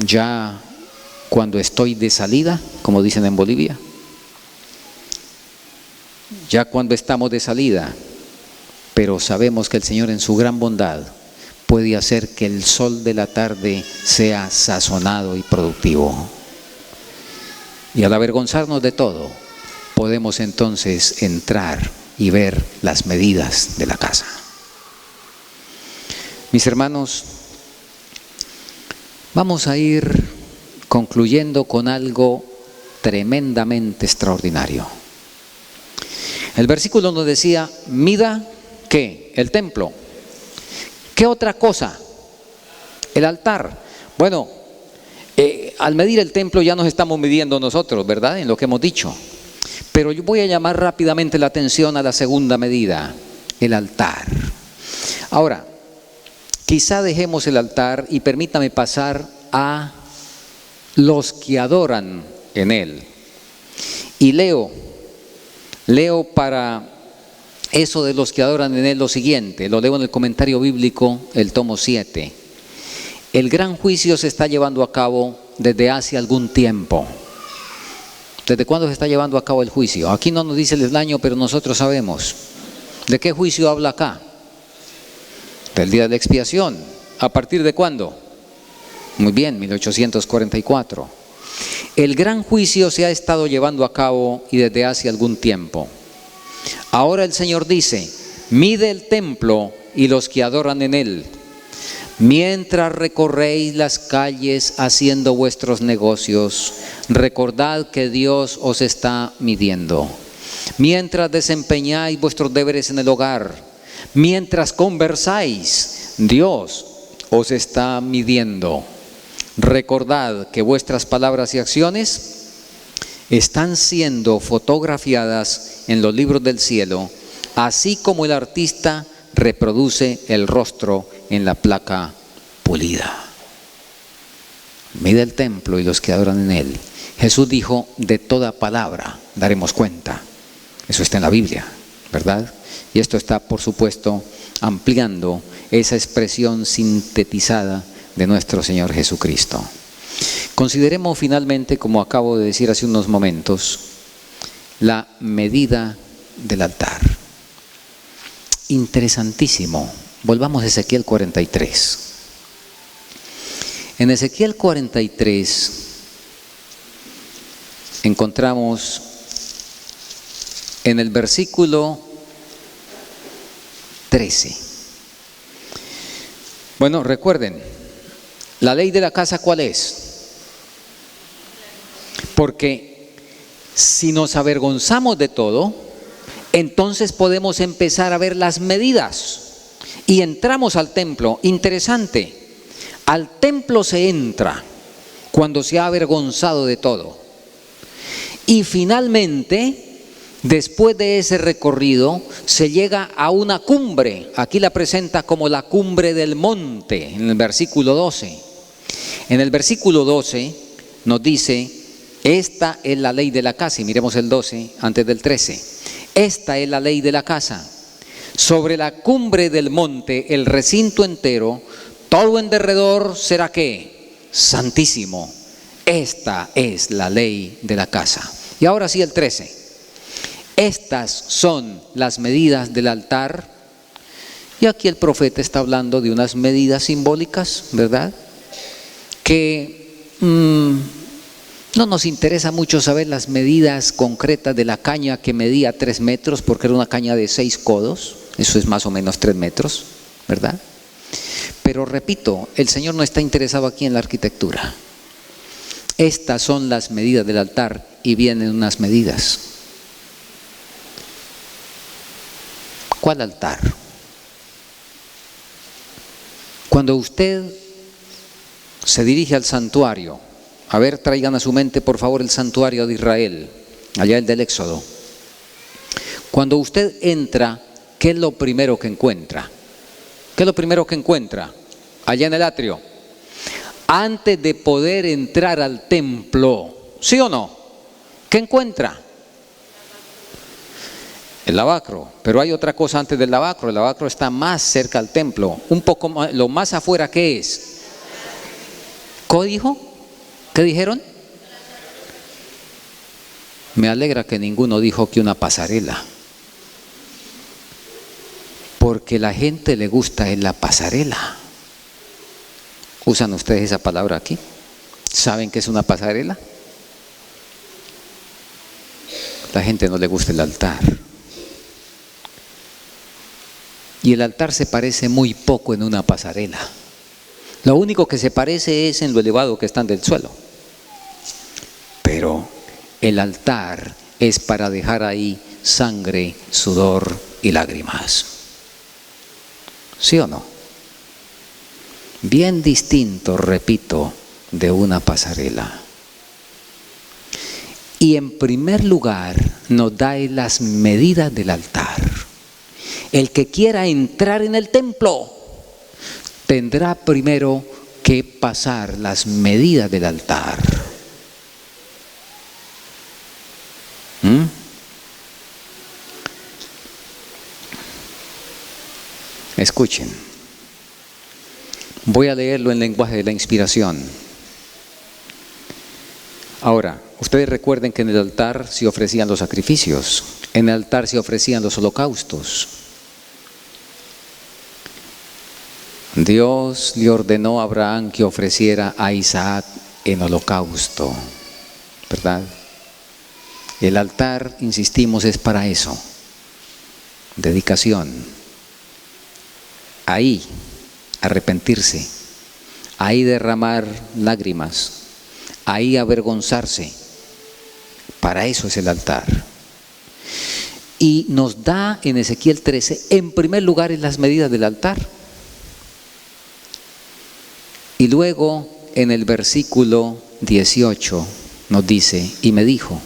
ya cuando estoy de salida, como dicen en Bolivia, ya cuando estamos de salida, pero sabemos que el Señor en su gran bondad puede hacer que el sol de la tarde sea sazonado y productivo. Y al avergonzarnos de todo, podemos entonces entrar y ver las medidas de la casa. Mis hermanos, vamos a ir concluyendo con algo tremendamente extraordinario. El versículo nos decía, mida, ¿qué? El templo. ¿Qué otra cosa? El altar. Bueno, al medir el templo ya nos estamos midiendo nosotros, ¿verdad? En lo que hemos dicho. Pero yo voy a llamar rápidamente la atención a la segunda medida, el altar. Ahora, quizá dejemos el altar y permítame pasar a los que adoran en él. Y leo para eso de los que adoran en él lo siguiente, lo leo en el comentario bíblico, el tomo 7. El gran juicio se está llevando a cabo desde hace algún tiempo. ¿Desde cuándo se está llevando a cabo el juicio? Aquí no nos dice el año, pero nosotros sabemos. ¿De qué juicio habla acá? Del día de la expiación. ¿A partir de cuándo? Muy bien, 1844. El gran juicio se ha estado llevando a cabo y desde hace algún tiempo. Ahora el Señor dice, mide el templo y los que adoran en él. Mientras recorréis las calles haciendo vuestros negocios, recordad que Dios os está midiendo. Mientras desempeñáis vuestros deberes en el hogar, mientras conversáis, Dios os está midiendo. Recordad que vuestras palabras y acciones están siendo fotografiadas en los libros del cielo, así como el artista reproduce el rostro en la placa pulida. Mide el templo y los que adoran en él. Jesús dijo, de toda palabra daremos cuenta. Eso está en la Biblia, ¿verdad? Y esto está, por supuesto, ampliando esa expresión sintetizada de nuestro Señor Jesucristo. Consideremos finalmente, como acabo de decir hace unos momentos, la medida del altar. Interesantísimo. Volvamos a Ezequiel 43. En Ezequiel 43 encontramos en el versículo 13. Bueno, recuerden, la ley de la casa, ¿cuál es? Porque si nos avergonzamos de todo, entonces podemos empezar a ver las medidas. Y entramos al templo. Interesante, al templo se entra cuando se ha avergonzado de todo. Y finalmente, después de ese recorrido, se llega a una cumbre. Aquí la presenta como la cumbre del monte, en el versículo 12. En el versículo 12 nos dice, esta es la ley de la casa. Y miremos el 12 antes del 13. Esta es la ley de la casa. Sobre la cumbre del monte, el recinto entero, todo en derredor será ¿qué? Santísimo. Esta es la ley de la casa. Y ahora sí el 13. Estas son las medidas del altar. Y aquí el profeta está hablando de unas medidas simbólicas, ¿verdad? Que no nos interesa mucho saber las medidas concretas de la caña que medía 3 metros, porque era una caña de 6 codos. Eso es más o menos 3 metros, ¿verdad? Pero repito, el Señor no está interesado aquí en la arquitectura. Estas son las medidas del altar y vienen unas medidas. ¿Cuál altar? Cuando usted se dirige al santuario, a ver, traigan a su mente por favor el santuario de Israel, allá el del Éxodo. Cuando usted entra, ¿qué es lo primero que encuentra? ¿Qué es lo primero que encuentra? Allá en el atrio. Antes de poder entrar al templo, ¿sí o no? ¿Qué encuentra? El lavacro. Pero hay otra cosa antes del lavacro. El lavacro está más cerca al templo. Un poco más, lo más afuera, ¿qué es? ¿Qué dijo? ¿Qué dijeron? Me alegra que ninguno dijo que una pasarela. Porque la gente le gusta en la pasarela. ¿Usan ustedes esa palabra aquí? ¿Saben qué es una pasarela? La gente no le gusta el altar. Y el altar se parece muy poco en una pasarela. Lo único que se parece es en lo elevado que están del suelo. Pero el altar es para dejar ahí sangre, sudor y lágrimas. ¿Sí o no? Bien distinto, repito, de una pasarela. Y en primer lugar nos da las medidas del altar. El que quiera entrar en el templo tendrá primero que pasar las medidas del altar. Escuchen, voy a leerlo en lenguaje de la inspiración. Ahora, ustedes recuerden que en el altar se ofrecían los sacrificios, en el altar se ofrecían los holocaustos. Dios le ordenó a Abraham que ofreciera a Isaac en holocausto, ¿verdad? El altar, insistimos, es para eso, dedicación. Ahí arrepentirse, ahí derramar lágrimas, ahí avergonzarse. Para eso es el altar. Y nos da en Ezequiel 13, en primer lugar, en las medidas del altar. Y luego en el versículo 18 nos dice, y me dijo,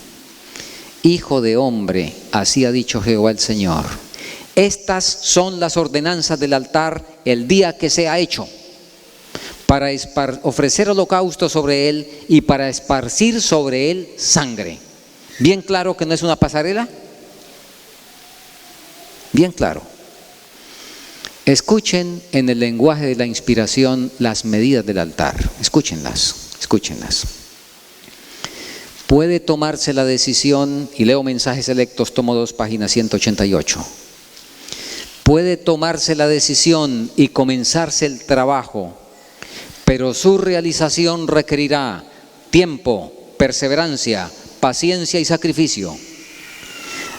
hijo de hombre, así ha dicho Jehová el Señor, estas son las ordenanzas del altar el día que sea hecho, para ofrecer holocausto sobre él y para esparcir sobre él sangre. ¿Bien claro que no es una pasarela? Bien claro. Escuchen en el lenguaje de la inspiración las medidas del altar. Escúchenlas, escúchenlas. Puede tomarse la decisión, y leo Mensajes Selectos, tomo 2, página 188. Puede tomarse la decisión y comenzarse el trabajo, pero su realización requerirá tiempo, perseverancia, paciencia y sacrificio.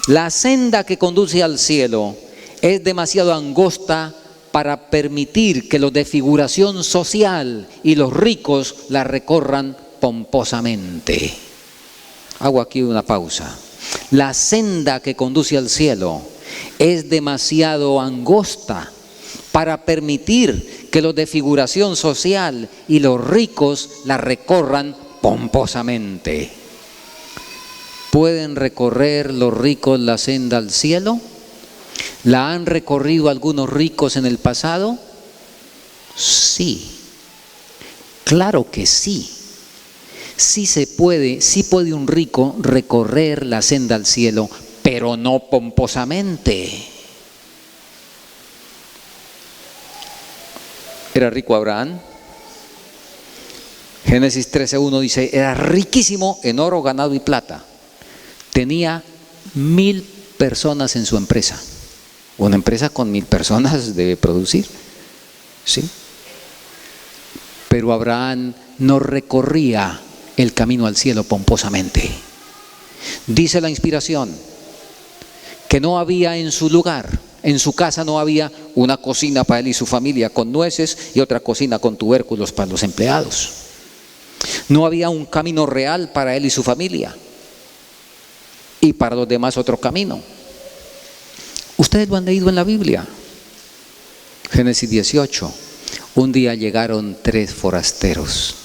La senda que conduce al cielo es demasiado angosta para permitir que los de figuración social y los ricos la recorran pomposamente. Hago aquí una pausa. La senda que conduce al cielo es demasiado angosta para permitir que los de figuración social y los ricos la recorran pomposamente. ¿Pueden recorrer los ricos la senda al cielo? ¿La han recorrido algunos ricos en el pasado? Sí, claro que sí. Sí se puede, sí puede un rico recorrer la senda al cielo, pero no pomposamente. ¿Era rico Abraham? Génesis 13:1 dice, era riquísimo en oro, ganado y plata. Tenía 1000 personas en su empresa. Una empresa con 1000 personas debe producir, ¿sí? Pero Abraham no recorría el camino al cielo pomposamente. Dice la inspiración que no había en su lugar, en su casa no había una cocina para él y su familia con nueces y otra cocina con tubérculos para los empleados. No había un camino real para él y su familia, y para los demás otro camino. Ustedes lo han leído en la Biblia. Génesis 18. Un día llegaron 3 forasteros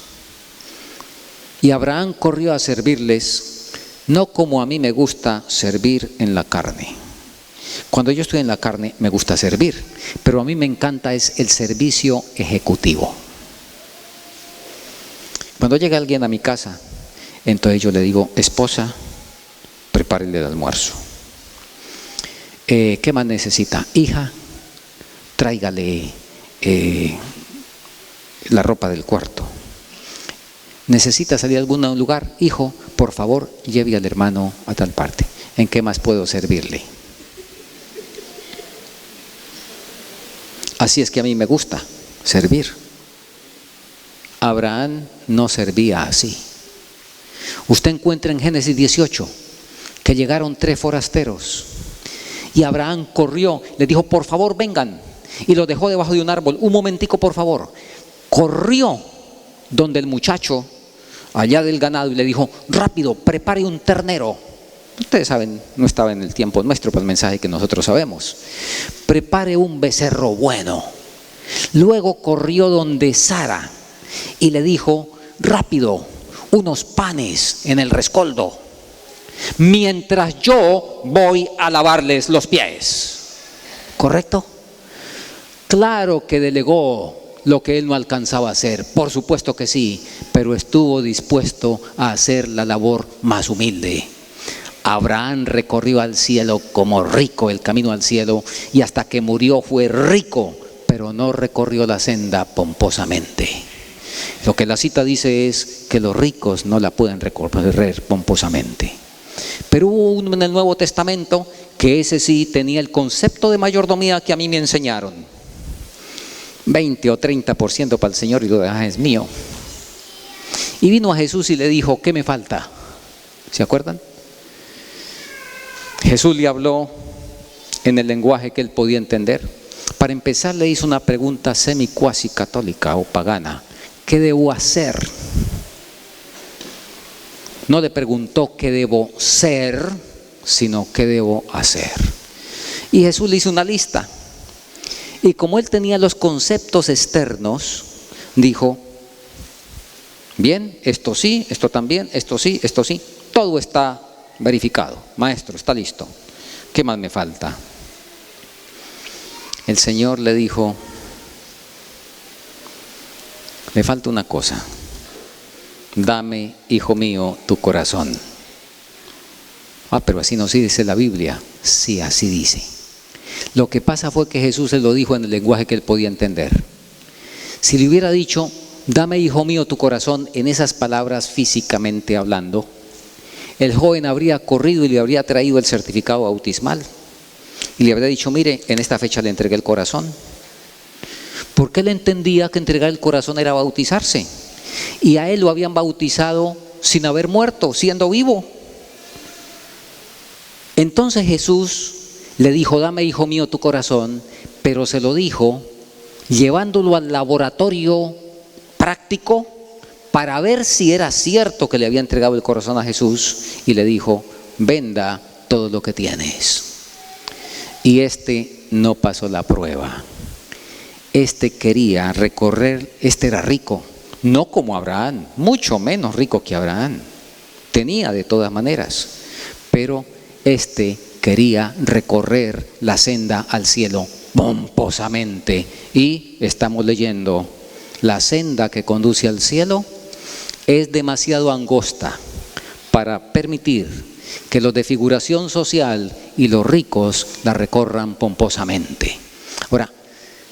y Abraham corrió a servirles, no como a mí me gusta servir en la carne. Cuando yo estoy en la carne me gusta servir, pero a mí me encanta es el servicio ejecutivo. Cuando llega alguien a mi casa, entonces yo le digo, esposa, prepárele el almuerzo. ¿Qué más necesita? Hija, tráigale la ropa del cuarto. ¿Necesita salir a algún lugar? Hijo, por favor, lleve al hermano a tal parte. ¿En qué más puedo servirle? Así es que a mí me gusta servir. Abraham no servía así. Usted encuentra en Génesis 18 que llegaron 3 forasteros y Abraham corrió, les dijo, por favor vengan, y los dejó debajo de un árbol. Un momentico, por favor. Corrió donde el muchacho allá del ganado y le dijo, rápido, prepare un ternero. Ustedes saben, no estaba en el tiempo nuestro para el mensaje que nosotros sabemos. Prepare un becerro bueno. Luego corrió donde Sara y le dijo, rápido, unos panes en el rescoldo, mientras yo voy a lavarles los pies. ¿Correcto? Claro que delegó lo que él no alcanzaba a hacer, por supuesto que sí, pero estuvo dispuesto a hacer la labor más humilde. Abraham recorrió al cielo como rico el camino al cielo y hasta que murió fue rico, pero no recorrió la senda pomposamente. Lo que la cita dice es que los ricos no la pueden recorrer pomposamente. Pero hubo uno en el Nuevo Testamento que ese sí tenía el concepto de mayordomía que a mí me enseñaron. 20 o 30% para el Señor y lo demás es mío. Y vino a Jesús y le dijo, ¿qué me falta? ¿Se acuerdan? Jesús le habló en el lenguaje que él podía entender. Para empezar le hizo una pregunta semi-cuasi católica o pagana. ¿Qué debo hacer? No le preguntó qué debo ser, sino qué debo hacer. Y Jesús le hizo una lista. Y como él tenía los conceptos externos, dijo, bien, esto sí, esto también, esto sí, todo está verificado. Maestro, está listo. ¿Qué más me falta? El Señor le dijo, le falta una cosa. Dame, hijo mío, tu corazón. Pero así no sí dice la Biblia. Sí, así dice. Lo que pasa fue que Jesús se lo dijo en el lenguaje que él podía entender. Si le hubiera dicho, dame, hijo mío, tu corazón, en esas palabras físicamente hablando, el joven habría corrido y le habría traído el certificado bautismal. Y le habría dicho, mire, en esta fecha le entregué el corazón. Porque él entendía que entregar el corazón era bautizarse. Y a él lo habían bautizado sin haber muerto, siendo vivo. Entonces Jesús le dijo: dame, hijo mío, tu corazón, pero se lo dijo llevándolo al laboratorio práctico para ver si era cierto que le había entregado el corazón a Jesús, y le dijo: venda todo lo que tienes. Y no pasó la prueba. Quería recorrer, era rico, no como Abraham, mucho menos rico que Abraham, tenía de todas maneras, pero quería recorrer la senda al cielo pomposamente. Y estamos leyendo: la senda que conduce al cielo es demasiado angosta para permitir que los de figuración social y los ricos la recorran pomposamente. Ahora,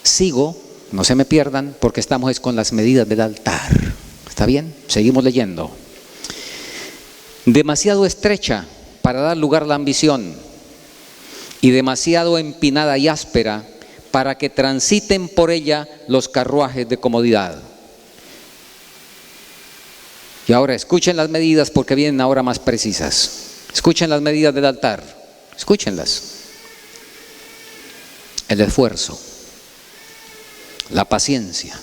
sigo, no se me pierdan, porque estamos con las medidas del altar. ¿Está bien? Seguimos leyendo. Demasiado estrecha para dar lugar a la ambición, y demasiado empinada y áspera para que transiten por ella los carruajes de comodidad. Y ahora escuchen las medidas, porque vienen ahora más precisas. Escuchen las medidas del altar, escúchenlas. El esfuerzo, la paciencia,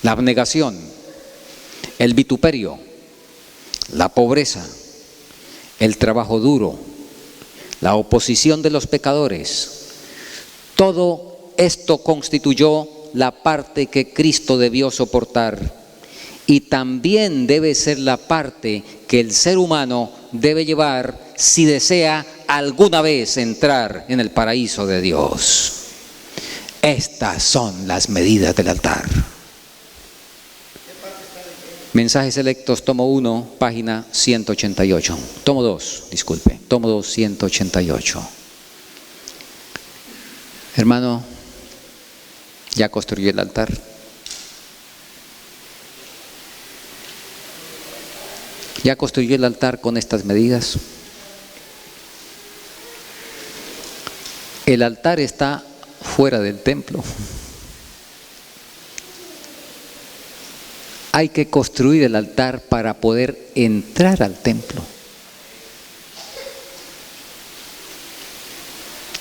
la abnegación, el vituperio, la pobreza, el trabajo duro, la oposición de los pecadores. Todo esto constituyó la parte que Cristo debió soportar, y también debe ser la parte que el ser humano debe llevar si desea alguna vez entrar en el paraíso de Dios. Estas son las medidas del altar. Mensajes selectos, tomo 1, página 188. Tomo 2, disculpe, tomo 2, 188. Hermano, ¿ya construyó el altar? ¿Ya construyó el altar con estas medidas? El altar está fuera del templo. Hay que construir el altar para poder entrar al templo.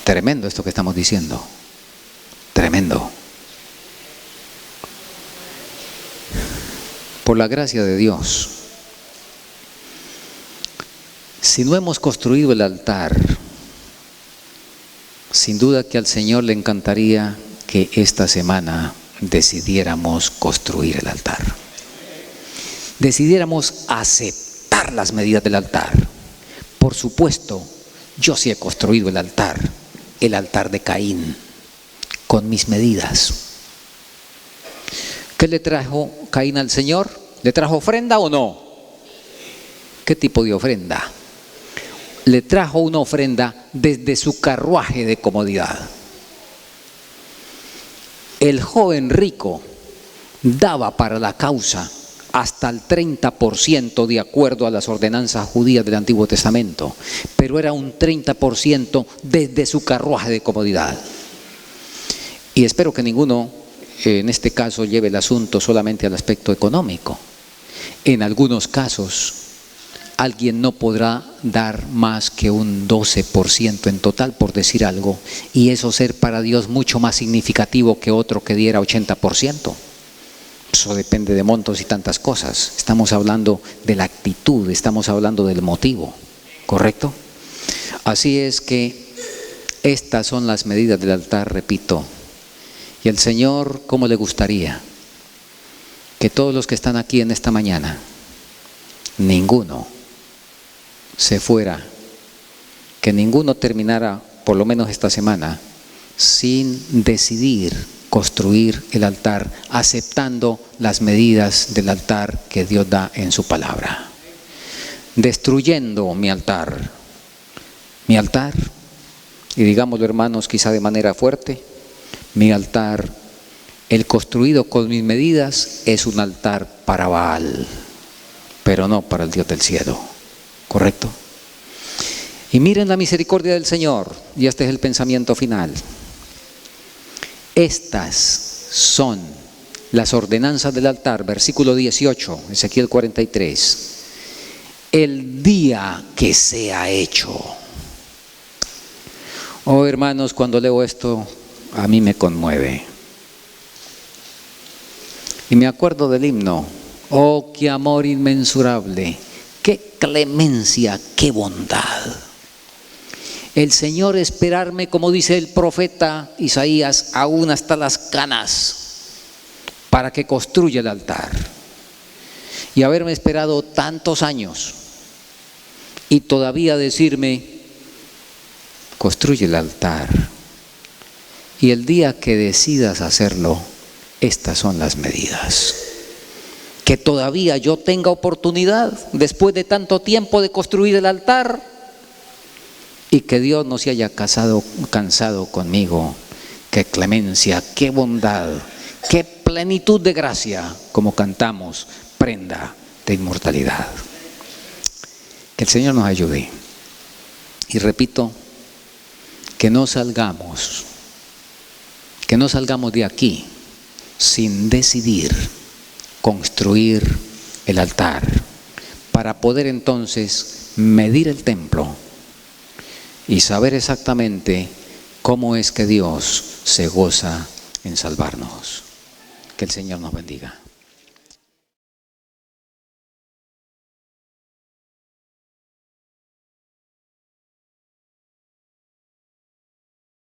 Tremendo esto que estamos diciendo. Tremendo. Por la gracia de Dios, si no hemos construido el altar, sin duda que al Señor le encantaría que esta semana decidiéramos construir el altar. Decidiéramos aceptar las medidas del altar. Por supuesto, yo sí he construido el altar de Caín, con mis medidas. ¿Qué le trajo Caín al Señor? ¿Le trajo ofrenda o no? ¿Qué tipo de ofrenda? Le trajo una ofrenda desde su carruaje de comodidad. El joven rico daba para la causa hasta el 30% de acuerdo a las ordenanzas judías del Antiguo Testamento, pero era un 30% desde su carruaje de comodidad. Y espero que ninguno en este caso lleve el asunto solamente al aspecto económico. En algunos casos alguien no podrá dar más que un 12% en total, por decir algo, y eso ser para Dios mucho más significativo que otro que diera 80%. Eso depende de montos y tantas cosas. Estamos hablando de la actitud, estamos hablando del motivo, ¿correcto? Así es que estas son las medidas del altar, repito. Y el Señor, ¿cómo le gustaría que todos los que están aquí en esta mañana, ninguno se fuera, que ninguno terminara, por lo menos esta semana, sin decidir construir el altar, aceptando las medidas del altar que Dios da en su palabra? Destruyendo mi altar, y digámoslo, hermanos, quizá de manera fuerte, mi altar, el construido con mis medidas, es un altar para Baal, pero no para el Dios del cielo, ¿correcto? Y miren la misericordia del Señor, y este es el pensamiento final. Estas son las ordenanzas del altar, versículo 18, Ezequiel 43. El día que sea hecho. Oh, hermanos, cuando leo esto, a mí me conmueve. Y me acuerdo del himno: oh, qué amor inmensurable, qué clemencia, qué bondad. El Señor esperarme, como dice el profeta Isaías, aún hasta las canas, para que construya el altar. Y haberme esperado tantos años y todavía decirme: construye el altar. Y el día que decidas hacerlo, estas son las medidas. Que todavía yo tenga oportunidad, después de tanto tiempo, de construir el altar, y que Dios no se haya cansado conmigo. Qué clemencia, qué bondad, qué plenitud de gracia, como cantamos, prenda de inmortalidad. Que el Señor nos ayude. Y repito, que no salgamos de aquí sin decidir construir el altar, para poder entonces medir el templo y saber exactamente cómo es que Dios se goza en salvarnos. Que el Señor nos bendiga.